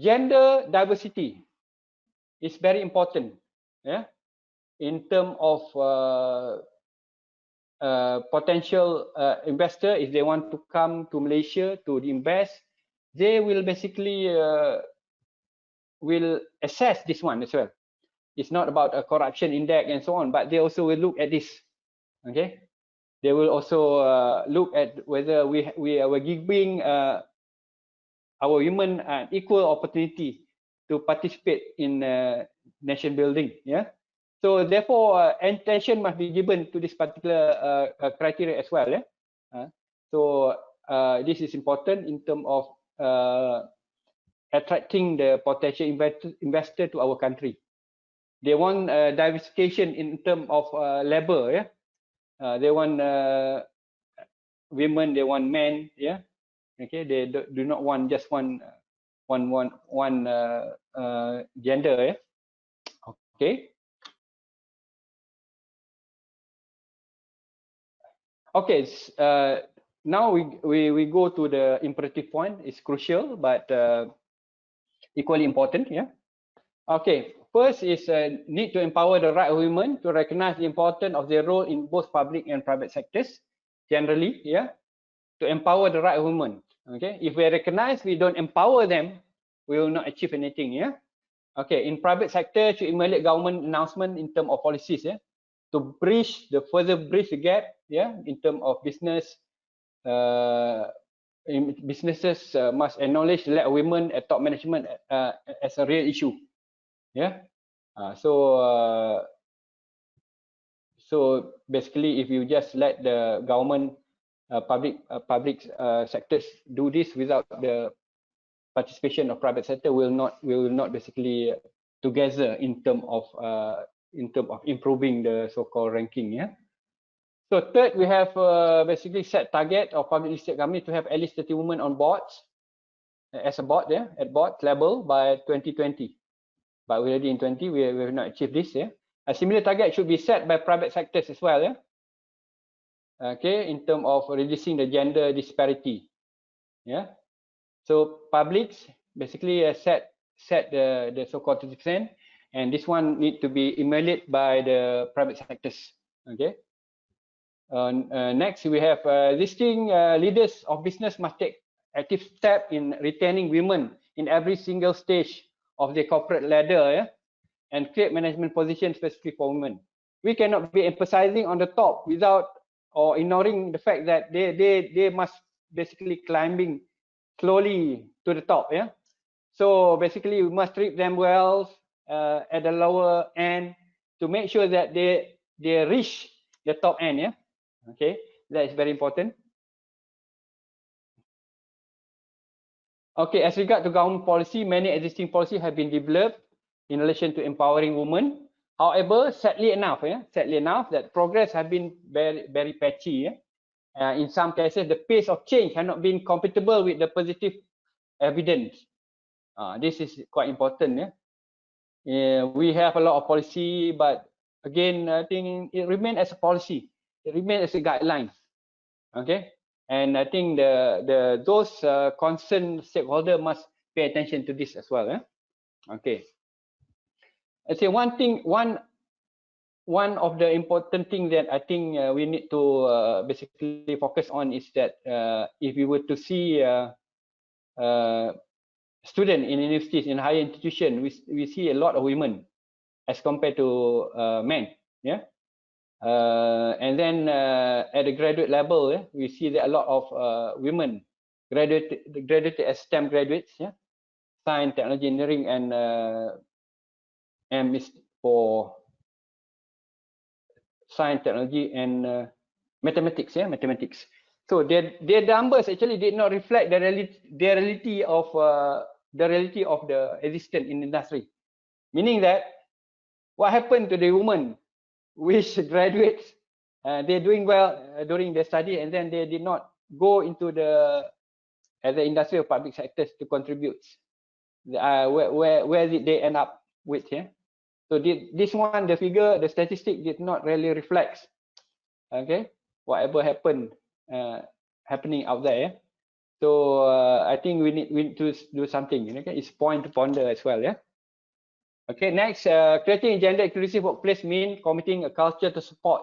gender diversity is very important. Yeah, in terms of potential investor, if they want to come to Malaysia to invest, they will basically will assess this one as well. It's not about a corruption index and so on, but they also will look at this. Okay, they will also look at whether we are giving our women an equal opportunity to participate in nation building. Yeah, so therefore attention must be given to this particular criteria as well. Yeah, so this is important in terms of attracting the potential investor to our country. They want diversification in terms of labor. Yeah, they want women, they want men. Yeah, okay, they do not want just one gender. Yeah, okay. Okay, now we go to the imperative point. It's crucial, but equally important. Yeah. Okay. First is need to empower the right of women to recognize the importance of their role in both public and private sectors. Generally, yeah, to empower the right of women. Okay. If we recognize, we don't empower them, we will not achieve anything. Yeah. Okay. In private sector, to emulate government announcement in terms of policies. Yeah. To further bridge the gap, yeah, in terms of business, businesses must acknowledge the lack of women at top management as a real issue. Yeah, so basically, if you just let the government, public sectors do this without the participation of private sector, will not basically together in terms of improving the so-called ranking. Yeah. So third, we have basically set target of public listed company to have at least 30 women on boards as a board, yeah, at board level by 2020. But we're already in 20, we have not achieved this. Yeah. A similar target should be set by private sectors as well. Yeah. Okay, in terms of reducing the gender disparity. Yeah. So publics basically set the so-called 30%, and this one need to be emulated by the private sectors. Okay. Next, we have listing leaders of business must take active step in retaining women in every single stage of the corporate ladder, yeah, and create management positions specifically for women. We cannot be emphasizing on the top without or ignoring the fact that they must basically climbing slowly to the top. Yeah. So basically, we must treat them well at the lower end to make sure that they reach the top end. Yeah. Okay, that is very important. Okay, as regard to government policy, many existing policies have been developed in relation to empowering women. However, sadly enough, that progress has been very patchy. Yeah? In some cases, the pace of change has not been compatible with the positive evidence. This is quite important. Yeah? We have a lot of policy, but again, I think it remains as a policy. It remains as a guideline. Okay, and I think those concerned stakeholder must pay attention to this as well. Okay, I say one of the important thing that I think we need to basically focus on is that if we were to see students in universities, in higher institution, we see a lot of women as compared to men. Yeah. And then at the graduate level, we see that a lot of women graduated as STEM graduates, yeah, science, technology, engineering, and for science, technology, and mathematics. Yeah, mathematics. So their numbers actually did not reflect the reality of the existence in industry. Meaning that what happened to the women which graduates, they're doing well during their study, and then they did not go into the industry or public sectors to contribute. Where did they end up with? Yeah. So this one, the figure, the statistic did not really reflect. Okay, whatever happened happening out there. Yeah? So I think we need to do something. Okay, it's point to ponder as well. Yeah. Okay, next, creating a gender inclusive workplace means committing a culture to support.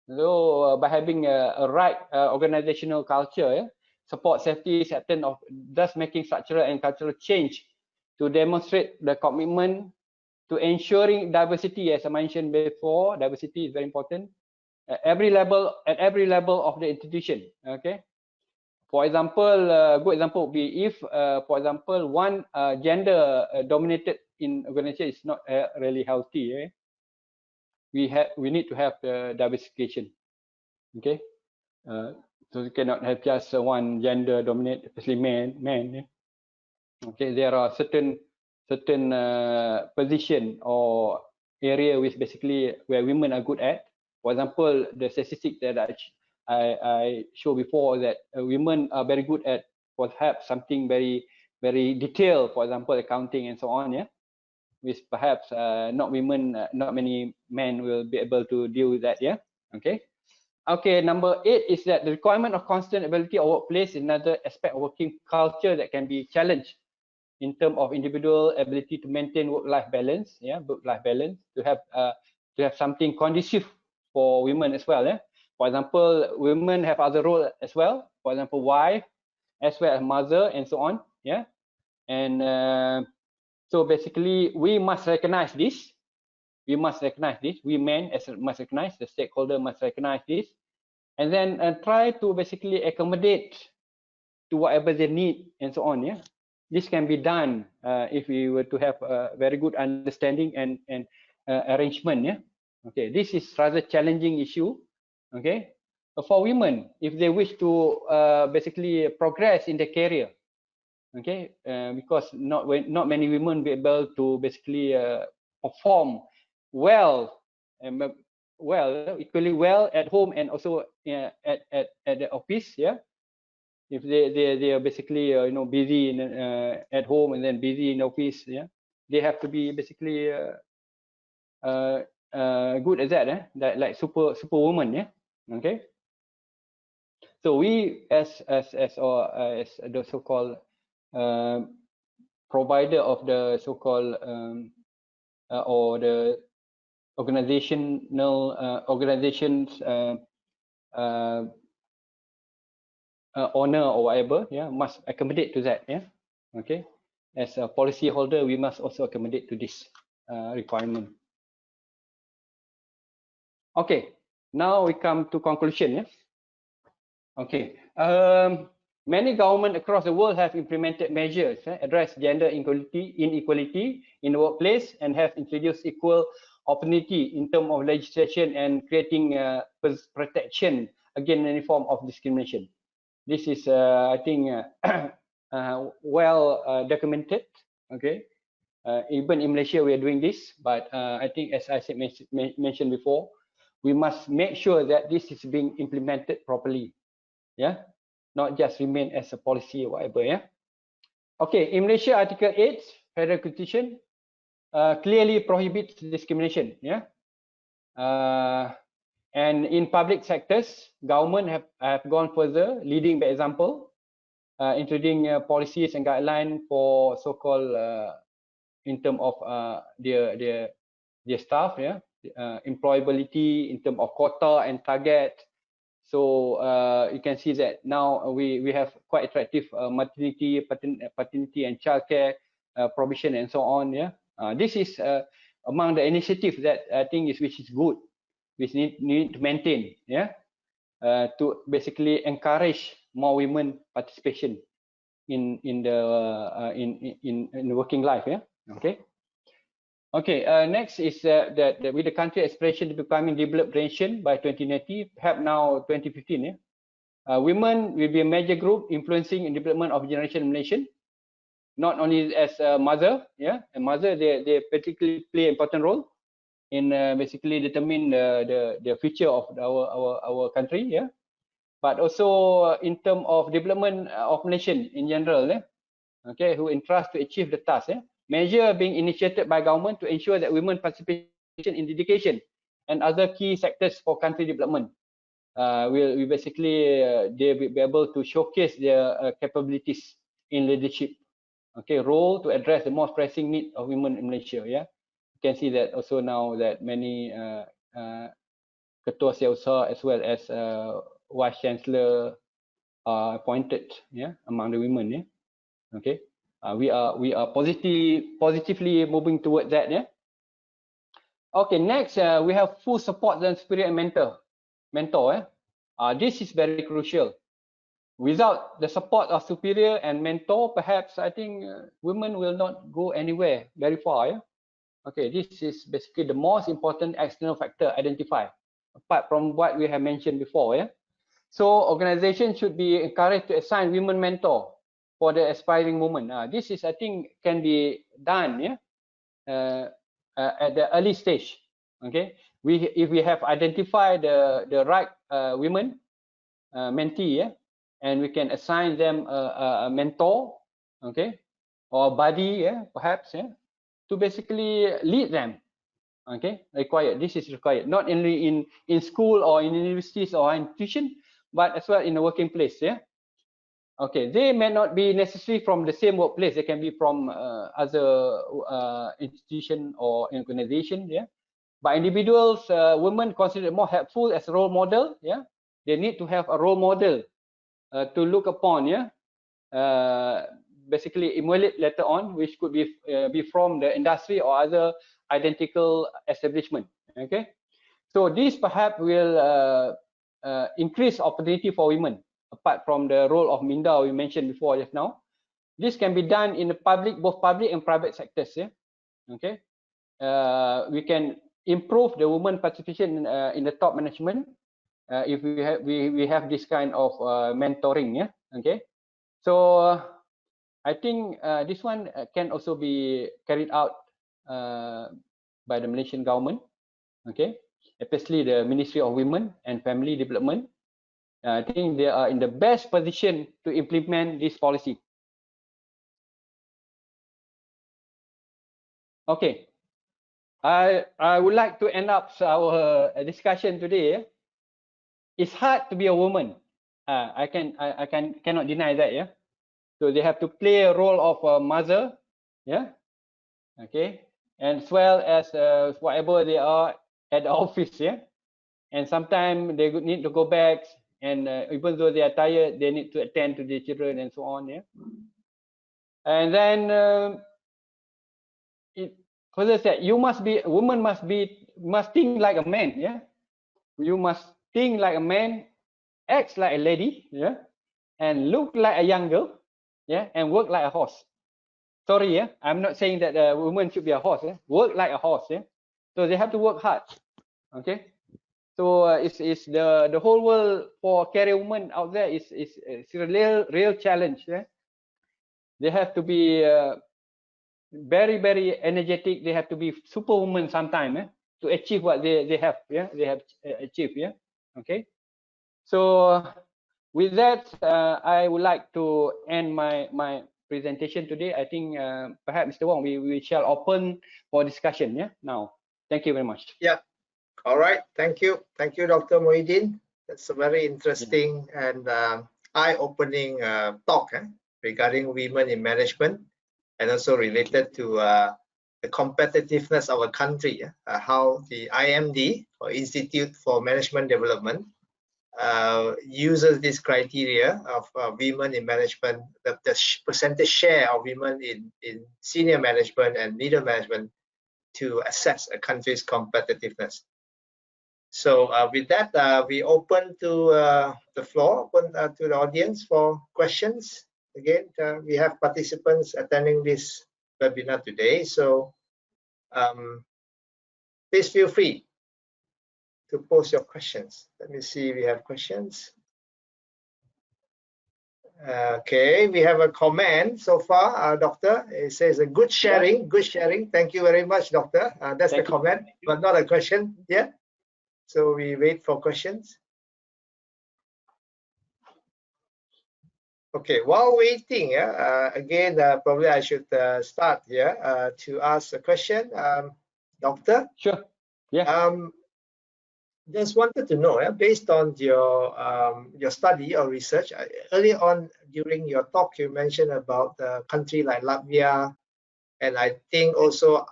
So by having a right organizational culture, yeah? support safety, acceptance of, thus making structural and cultural change to demonstrate the commitment to ensuring diversity. As I mentioned before, diversity is very important at every level of the institution. Okay. For example, good example would be if, for example, one gender dominated in organization is not really healthy. Eh? We need to have diversification. Okay, so you cannot have just one gender dominate, especially men. Eh? Okay, there are certain position or area which basically where women are good at. For example, the statistic that I showed before, that women are very good at perhaps something very detailed, for example, accounting and so on, yeah, which perhaps not many men will be able to deal with that, yeah. Okay. Okay, number 8 is that the requirement of constant ability of workplace is another aspect of working culture that can be challenged in terms of individual ability to maintain work-life balance, yeah, work-life balance, to have something conducive for women as well. Yeah? For example, women have other roles as well. For example, wife, as well as mother, and so on. Yeah, and so basically, we must recognize this. We must recognize this. We men must recognize. The stakeholder must recognize this, and then try to basically accommodate to whatever they need and so on. Yeah, this can be done if we were to have a very good understanding and arrangement. Yeah. Okay, this is rather challenging issue. Okay, for women, if they wish to basically progress in their career. Okay, because not many women be able to basically perform well, equally well at home and also at the office. Yeah, if they are basically busy in, at home and then busy in office, yeah, they have to be basically good at that, that like superwoman, yeah. Okay, so we as the so-called provider of the so-called or the organizations honor or whatever, yeah, must accommodate to that, yeah. Okay, as a policy holder, we must also accommodate to this requirement. Okay, now we come to conclusion, yeah. Okay, many governments across the world have implemented measures address gender inequality in the workplace and have introduced equal opportunity in terms of legislation and creating protection against any form of discrimination. This is, I think, well documented. Okay, even in Malaysia we are doing this, but I think, as I said, mentioned before, we must make sure that this is being implemented properly. Yeah, not just remain as a policy or whatever. Yeah. Okay, in Malaysia, Article 8 Federal Constitution clearly prohibits discrimination. Yeah. And in public sectors, government have gone further, leading by example, introducing policies and guidelines for so-called in terms of their staff, yeah, employability in terms of quota and target. So you can see that now we have quite attractive maternity, paternity, and childcare provision and so on. Yeah, this is among the initiatives that I think which is good, which need to maintain. Yeah, to basically encourage more women participation in the working life. Yeah. Okay. Okay, next is that with the country aspiration to becoming developed nation by 2090, perhaps now 2015, yeah, women will be a major group influencing in development of generation in Malaysia. Not only as a mother, yeah, a mother, they particularly play an important role in basically determine the future of our country, yeah, but also in terms of development of nation in general, yeah. Okay, who entrust to achieve the task. Yeah? Measure being initiated by government to ensure that women participation in education and other key sectors for country development will basically they will be able to showcase their capabilities in leadership. Okay, role to address the most pressing need of women in Malaysia. Yeah, you can see that also now that many Ketua Setiausaha as well as Vice Chancellor appointed, yeah, among the women, yeah. Okay, we are positively moving towards that, yeah. Okay, next we have full support and superior and mentor. This is very crucial. Without the support of superior and mentor, perhaps I think women will not go anywhere very far. Yeah? Okay, this is basically the most important external factor identified, apart from what we have mentioned before. Yeah. So organizations should be encouraged to assign women mentor for the aspiring women. This is, I think, can be done. Yeah. At the early stage. Okay, if we have identified the right women mentee, yeah, and we can assign them a mentor, okay, or buddy, yeah, perhaps, yeah, to basically lead them. Okay, required. This is required not only in school or in universities or institution, but as well in the working place. Yeah. Okay, they may not be necessarily from the same workplace. They can be from other institution or organization. Yeah, but individuals, women considered more helpful as a role model. Yeah, they need to have a role model to look upon. Yeah, basically emulate later on, which could be from the industry or other identical establishment. Okay, so this perhaps will increase opportunity for women, apart from the role of Minda we mentioned before just now. This can be done in the both public and private sectors. Yeah, okay. We can improve the women participation in the top management if we have this kind of mentoring. Yeah, okay. So I think this one can also be carried out by the Malaysian government. Okay, especially the Ministry of Women and Family Development. I think they are in the best position to implement this policy. Okay, I would like to end up our discussion today. It's hard to be a woman. I cannot deny that. Yeah, so they have to play a role of a mother. Yeah, okay, and as well as whatever they are at the office. Yeah, and sometimes they need to go back, and even though they are tired, they need to attend to their children and so on. Yeah, and then it further said, you must be, a woman must think like a man. Yeah, you must think like a man, act like a lady. Yeah, and look like a young girl. Yeah, and work like a horse. Sorry, yeah, I'm not saying that a woman should be a horse. Yeah, work like a horse. Yeah, so they have to work hard. Okay. So it's the whole world for career women out there is a real challenge. Yeah? They have to be very energetic. They have to be superwoman sometime to achieve what they have. Yeah, they have achieved. Yeah, okay. So with that, I would like to end my presentation today. I think perhaps Mr. Wong, we shall open for discussion. Yeah, now. Thank you very much. Yeah. All right. Thank you, Dr. Mohhiddin. That's a very interesting and eye-opening talk regarding women in management, and also related to the competitiveness of a country. How the IMD, or Institute for Management Development, uses this criteria of women in management, the percentage share of women in senior management and middle management, to assess a country's competitiveness. So with that, we open to the floor, open to the audience for questions. Again, we have participants attending this webinar today, so please feel free to post your questions. Let me see, we have questions. Okay, we have a comment so far, Doctor. It says a good sharing, good sharing. Thank you very much, Doctor. That's the comment, but not a question yet. So we wait for questions. Okay, while waiting, again, probably I should start here to ask a question, Doctor. Sure. Yeah. Just wanted to know, based on your study or research, early on during your talk, you mentioned about a country like Latvia, and I think also,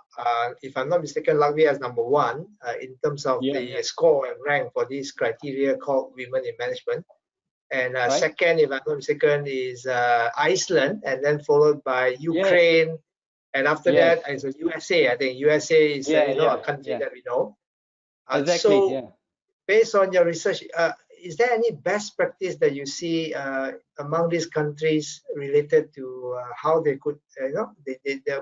if I'm not mistaken, Latvia is #1 in terms of the score and rank for this criteria called women in management. and Right. second, if I'm not mistaken, is Iceland, and then followed by Ukraine, and after that is USA. I think USA is a country that we know. Exactly. So based on your research, is there any best practice that you see among these countries related to how they could,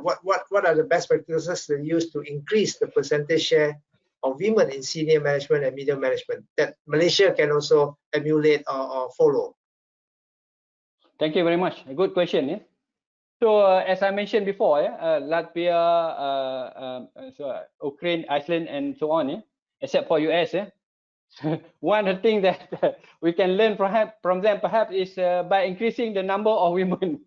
what are the best practices they use to increase the percentage share of women in senior management and middle management that Malaysia can also emulate or follow? Thank you very much. A good question. Yeah. So as I mentioned before, Latvia, Ukraine, Iceland, and so on, except for US. One of the things that we can learn from them perhaps is by increasing the number of women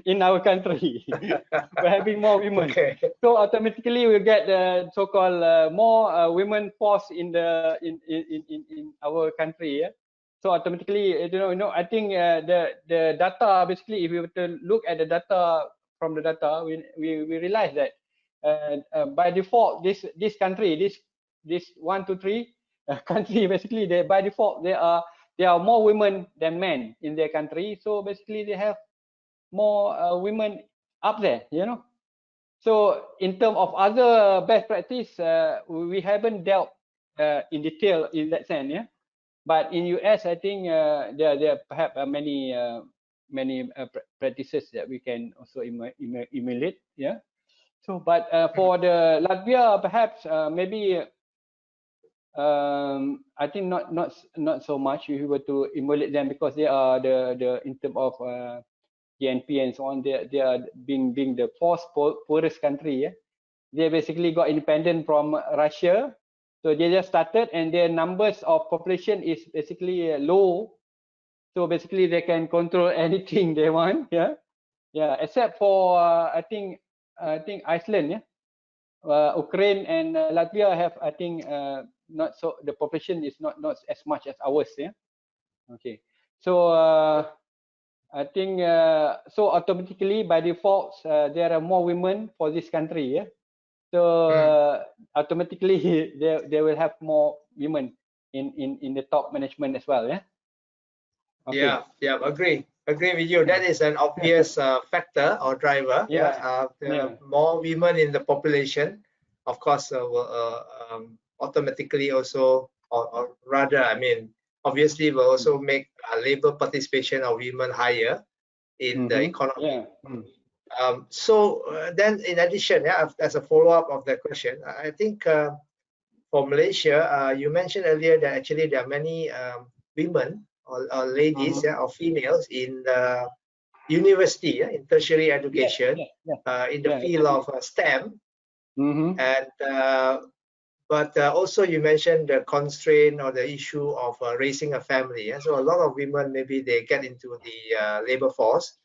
in our country. By having more women. Okay. So automatically we get the so-called more women force in our country. Yeah? So automatically, I think the data, basically, if we were to look at the data from the data, we realize that by default, this country, this 1, 2, 3 country, basically, by default there are more women than men in their country. So basically, they have more women up there. So in terms of other best practice, we haven't dealt in detail in that sense. Yeah. But in US, I think there are perhaps many practices that we can also emulate. Yeah. So, but for the Latvia, perhaps maybe I think not so much. If we were to emulate them, because they are the in terms of GNP and so on, they are being the fourth poorest country. Yeah. They basically got independent from Russia. So they just started, and their numbers of population is basically low. So basically, they can control anything they want. Yeah, except for I think Iceland. Yeah, Ukraine and Latvia have, I think, not so. The population is not as much as ours. Yeah. Okay. So I think so automatically by default there are more women for this country. Yeah. So automatically they will have more women in the top management as well. Yeah. Okay. Yeah, agree with you. That is an obvious factor or driver. More women in the population, of course, will automatically also, or rather, I mean, obviously, will also make labor participation of women higher in the economy. So then, in addition, as a follow-up of that question, I think for Malaysia, you mentioned earlier that actually there are many women or ladies or females in the university, in tertiary education, in the field of STEM. And but also you mentioned the constraint or the issue of raising a family. So a lot of women, maybe they get into the labor force,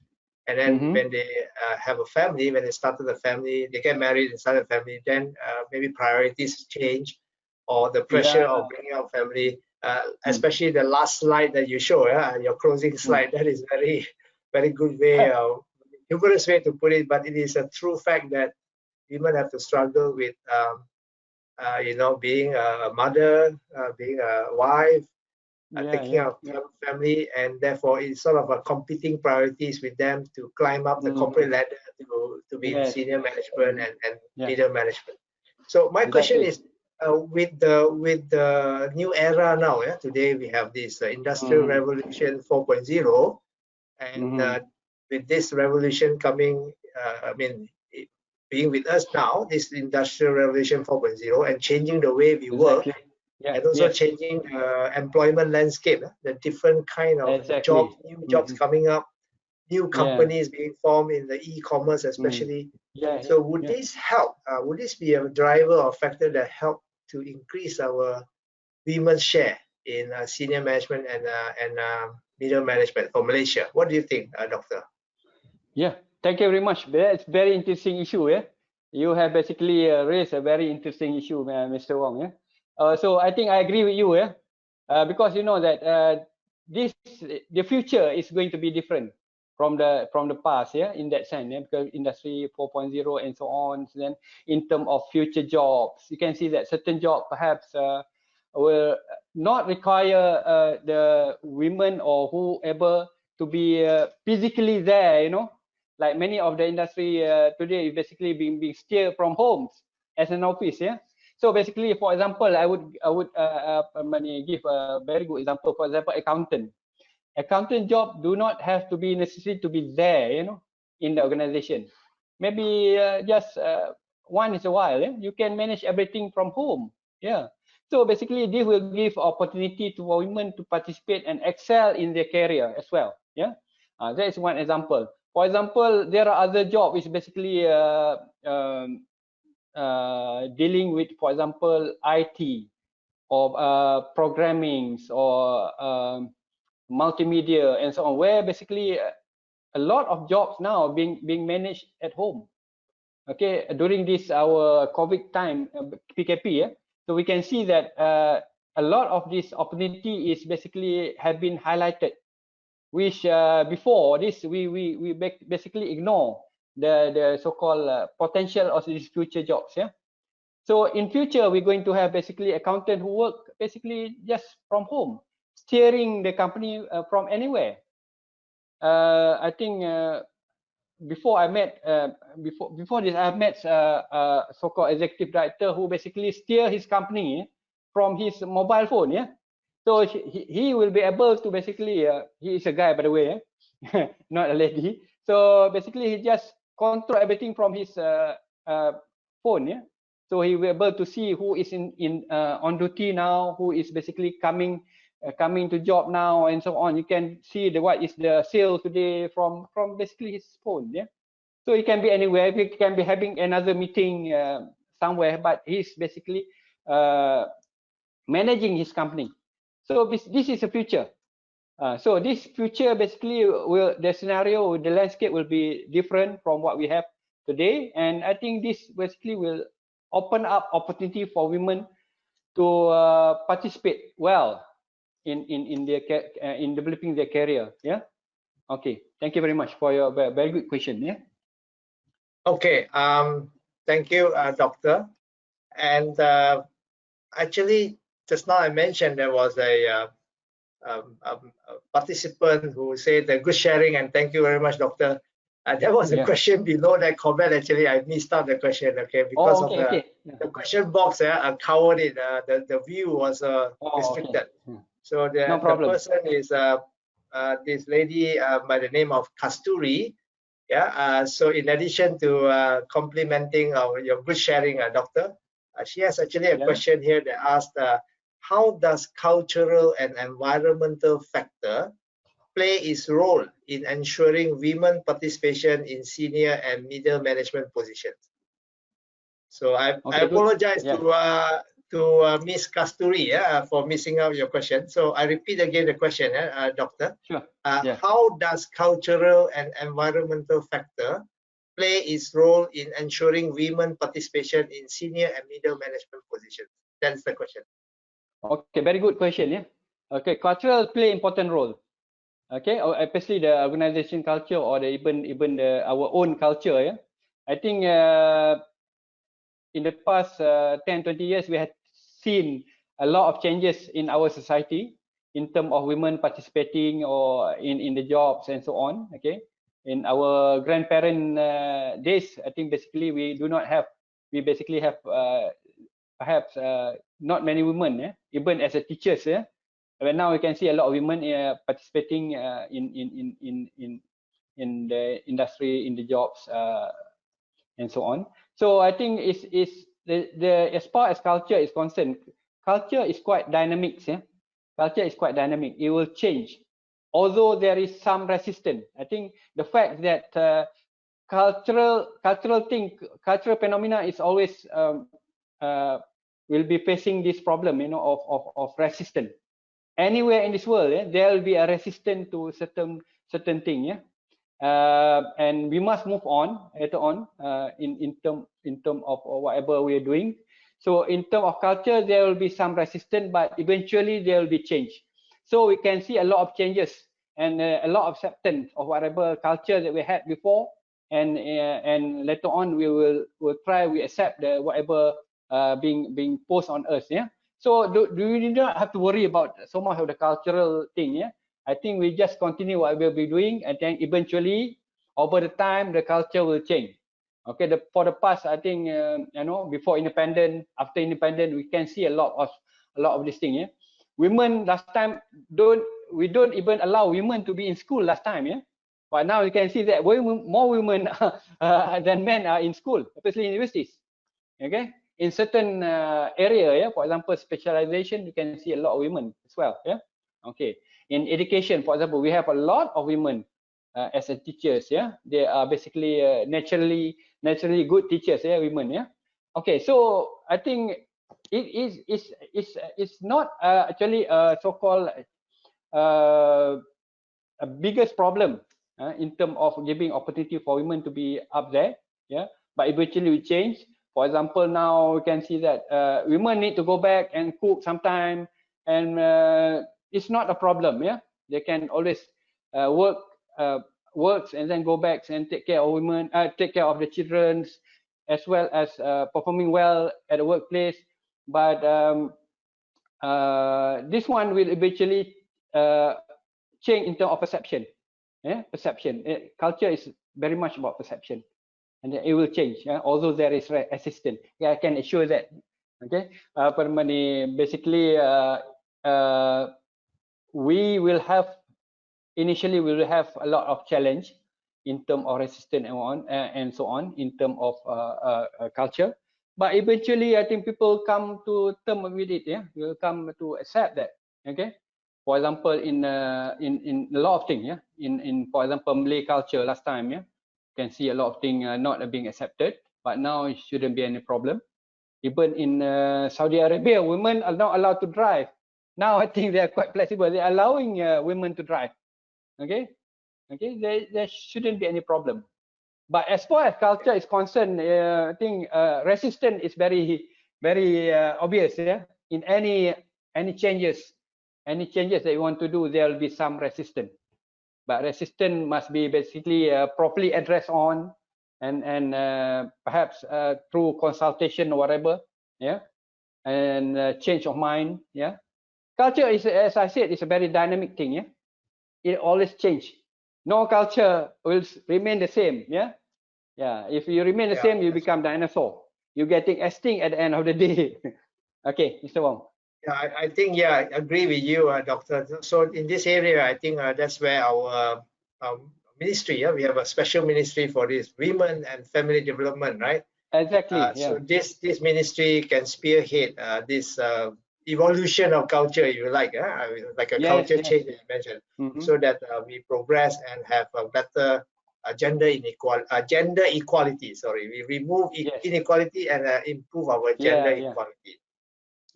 and then when they have a family, when they started a family, they get married and start a family, then maybe priorities change, or the pressure of bringing up family, especially the last slide that you show, your closing slide, that is very, very good way, humorous way to put it, but it is a true fact that women have to struggle with, being a mother, being a wife, taking care of family, and therefore it's sort of a competing priorities with them to climb up the corporate ladder to be in senior management and middle management. So my question is, with the new era now, today we have this industrial revolution 4.0, and with this revolution coming, I mean, being with us now, this industrial revolution 4.0, and changing the way we work, and also changing the employment landscape, the different kind of jobs, new jobs coming up, new companies being formed in the e-commerce especially. So would this help? Would this be a driver or factor that help to increase our women's share in senior management and middle management for Malaysia? What do you think, Doctor? Yeah, thank you very much. That's very interesting issue. You have basically raised a very interesting issue, Mr. Wong. So I think I agree with you. Because you know that the future is going to be different from the past. In that sense. Because industry 4.0 and so on. So then, in terms of future jobs, you can see that certain jobs perhaps will not require the women or whoever to be physically there, like many of the industry today is basically being steered from homes as an office. So basically, for example, I would give a very good example. For example, accountant job do not have to be necessary to be there, in the organization. Maybe just once in a while, you can manage everything from home. So basically, this will give opportunity to women to participate and excel in their career as well. That is one example. For example, there are other jobs which basically dealing with, for example, IT or programming or multimedia and so on, where basically a lot of jobs now being managed at home. Okay, during this our COVID time, PKP, so we can see that a lot of this opportunity is basically have been highlighted, which before this we basically ignore the so-called potential of these future jobs. So in future, we're going to have basically accountant who work basically just from home, steering the company from anywhere. I think before I met before this, I met so-called executive director who basically steer his company from his mobile phone. So he will be able to basically he is a guy, by the way, not a lady. So basically, he just control everything from his phone. So he will be able to see who is in on duty now, who is basically coming to job now, and so on. You can see what is the sales today from basically his phone. So he can be anywhere. He can be having another meeting somewhere, but he's basically managing his company. So this is a future. So this future basically the scenario, the landscape will be different from what we have today, and I think this basically will open up opportunity for women to participate well in their in developing their career. Okay, thank you very much for your very good question. Okay, thank you, doctor. And actually, just now I mentioned there was a participant who said the good sharing, and thank you very much, doctor. There was a question below that comment. Actually, I missed out the question. Okay, because of the question box, I covered it. The view was restricted. So the person is this lady by the name of Kasturi. So in addition to complimenting your good sharing, doctor, she has actually a question here that asked, how does cultural and environmental factor play its role in ensuring women participation in senior and middle management positions? So I apologize to Miss Kasturi for missing out your question. So I repeat again the question, doctor. Sure. How does cultural and environmental factor play its role in ensuring women participation in senior and middle management positions? That's the question. Okay, very good question. Okay, cultural play important role. Okay, especially the organization culture or even our own culture. I think in the past 10-20 years, we had seen a lot of changes in our society in terms of women participating or in the jobs and so on. Okay, in our grandparent days, I think basically we basically have perhaps not many women, even as a teachers. But now we can see a lot of women participating in the industry, in the jobs, and so on. So I think it's as far as culture is concerned, culture is quite dynamic. Culture is quite dynamic. It will change, although there is some resistance. I think the fact that cultural phenomena is always will be facing this problem, of resistance. Anywhere in this world, there will be a resistance to certain thing. And we must move on later on in term of whatever we are doing. So in terms of culture, there will be some resistance, but eventually there will be change. So we can see a lot of changes and a lot of acceptance of whatever culture that we had before, and later on we accept whatever being posed on us. So do we not have to worry about so much of the cultural thing? Yeah, I think we just continue what we'll be doing, and then eventually, over the time, the culture will change. Okay, for the past, I think before independent, after independent, we can see a lot of this thing. Yeah, women last time we don't even allow women to be in school last time. Yeah, but now you can see that more women than men are in school, especially in universities. Okay, in certain area, yeah, for example, specialization, you can see a lot of women as well. Yeah, okay. In education, for example, we have a lot of women as a teachers. Yeah, they are basically naturally good teachers. Yeah, women. Yeah, okay. So I think it's not actually a so-called a biggest problem in terms of giving opportunity for women to be up there. Yeah, but eventually we change. For example, now we can see that women need to go back and cook sometime, and it's not a problem. Yeah, they can always works and then go back and take care of women, take care of the children, as well as performing well at the workplace. But this one will eventually change in terms of perception. Yeah, perception. Culture is very much about perception, and it will change. Yeah? Although there is resistance, yeah, I can assure that. Okay, basically, we will have initially we will have a lot of challenge in terms of resistance and so on in terms of culture. But eventually, I think people come to terms with it. Yeah, will come to accept that. Okay. For example, in a lot of things, yeah. In for example, Malay culture last time, yeah, you can see a lot of things not being accepted, but now it shouldn't be any problem. Even in Saudi Arabia, women are not allowed to drive. Now I think they are quite flexible. They are allowing women to drive. Okay, there shouldn't be any problem. But as far as culture is concerned, I think resistance is very obvious. Yeah, in any changes that you want to do, there will be some resistance. But resistance must be basically properly addressed on, and perhaps through consultation or whatever. Yeah, and change of mind. Yeah, culture is, as I said, is a very dynamic thing. Yeah, it always change. No culture will remain the same. Yeah. Yeah, if you remain the same, you become dinosaur. You're getting extinct at the end of the day. Okay, Mr. Wong. Yeah, I think, yeah, I agree with you, Doctor. So in this area, I think that's where our ministry, yeah, we have a special ministry for this, women and family development, right? Exactly. So this ministry can spearhead this evolution of culture, if you like, like a culture change that you mentioned, so that we progress and have a better gender equality. Sorry, we remove inequality and improve our gender equality.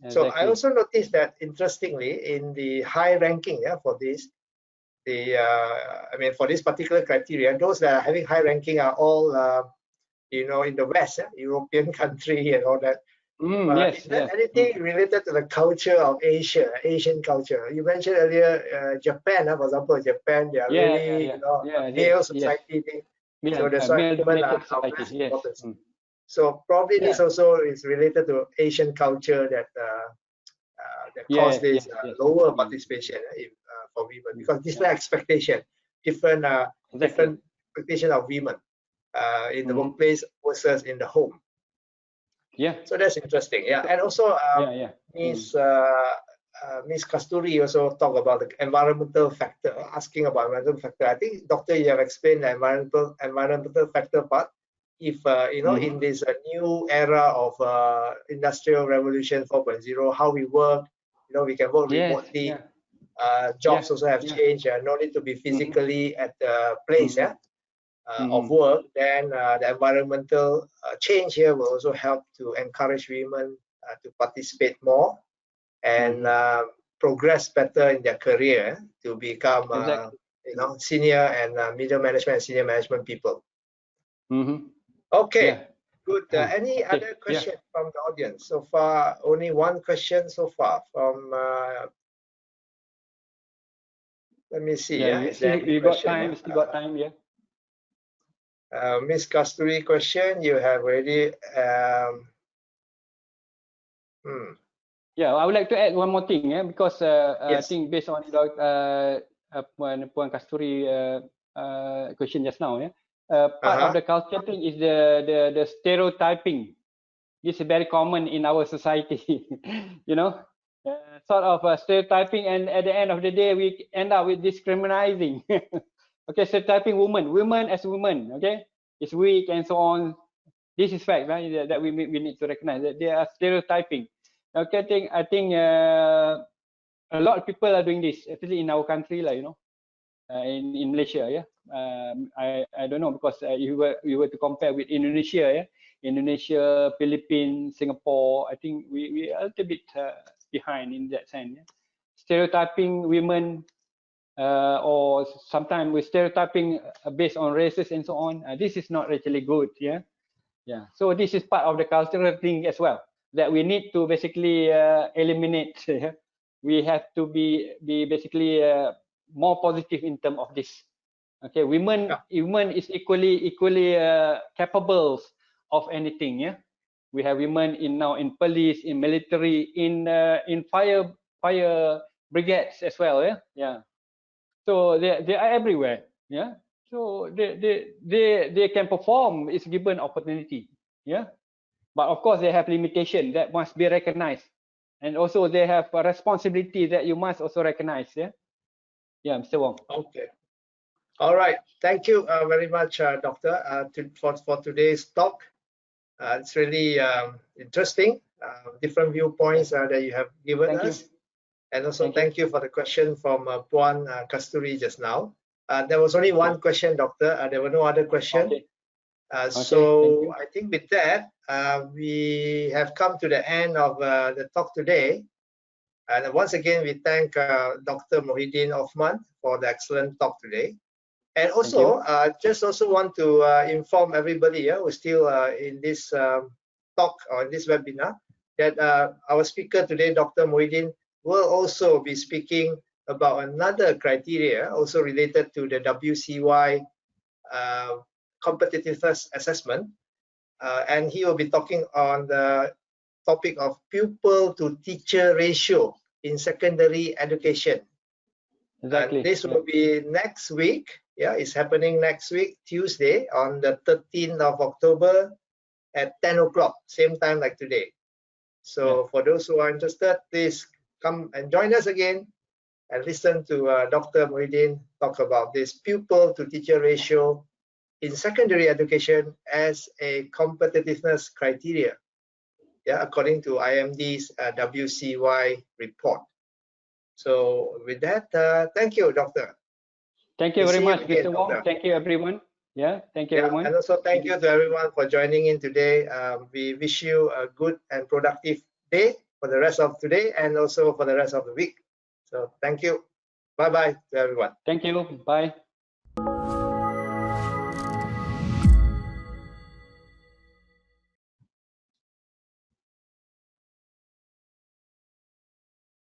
Exactly. So I also noticed that, interestingly, in the high ranking, for this, I mean, for this particular criteria, those that are having high ranking are all in the West, European country and all that. Is there anything related to the culture of Asia, Asian culture? You mentioned earlier Japan, for example, Japan, they are really, a male society thing. So that's why women are less important. So probably this also is related to Asian culture that cause this lower participation for women, because different expectation, different expectation of women in the workplace versus in the home. Yeah. So that's interesting. Yeah, and also Miss Kasturi also talked about the environmental factor, asking about environmental factor. I think, Doctor, you have explained the environmental factor part. If in this new era of industrial revolution 4.0, how we work, we can work remotely. Jobs also have changed. No need to be physically at the place of work. Then the environmental change here will also help to encourage women to participate more and progress better in their career to become senior and middle management and senior management people. Okay, good. Any other question from the audience? So far, only one question so far from. Let me see. You got time. Still got time. Yeah. Miss Kasturi question, you have already. Yeah, I would like to add one more thing, because I Yes. think based on Puan Kasturi question just now, part of the culture thing is the stereotyping. This is very common in our society, you know, sort of stereotyping, and at the end of the day, we end up with discriminating. Okay, stereotyping women as women, okay, is weak and so on. This is fact, right? That we need to recognize that they are stereotyping. Okay, I think a lot of people are doing this, especially in our country, like, you know, in Malaysia, yeah. I don't know, because you were to compare with Indonesia, yeah, Indonesia, Philippines, Singapore. I think we are a little bit behind in that sense. Yeah? Stereotyping women, or sometimes we're stereotyping based on races and so on. This is not actually good, yeah. Yeah. So this is part of the cultural thing as well, that we need to basically eliminate. We have to be basically more positive in terms of this. Okay, women is equally capable of anything. Yeah, we have women now in police, in military, in fire brigades as well. Yeah, yeah. So they are everywhere. Yeah. So they can perform. It's given opportunity. Yeah. But of course, they have limitation that must be recognized, and also they have a responsibility that you must also recognize. Yeah. Yeah, Mr. Wong. Okay. All right. Thank you very much, Doctor, for today's talk. It's really interesting, different viewpoints that you have given Thank us. you. And also thank you for the question from Puan Kasturi just now. There was only one question, Doctor. There were no other questions. Okay. So I think with that, we have come to the end of the talk today. And once again, we thank Dr. Mohhiddin Othman for the excellent talk today. And also, just also want to inform everybody who's still in this talk or in this webinar that our speaker today, Dr. Mohhiddin, will also be speaking about another criteria also related to the WCY competitiveness assessment. And he will be talking on the topic of pupil to teacher ratio in secondary education. Exactly. And this will be next week. Yeah, it's happening next week, Tuesday, on the 13th of October at 10 o'clock, same time like today. So for those who are interested, please come and join us again and listen to Dr. Mohhiddin talk about this pupil to teacher ratio in secondary education as a competitiveness criteria, according to IMD's WCY report. So with that, thank you, Doctor. Thank you very much, Mr. Wong. Thank you, everyone. Yeah, thank you, everyone. And also thank you to everyone for joining in today. We wish you a good and productive day for the rest of today and also for the rest of the week. So thank you. Bye-bye to everyone. Thank you. Bye.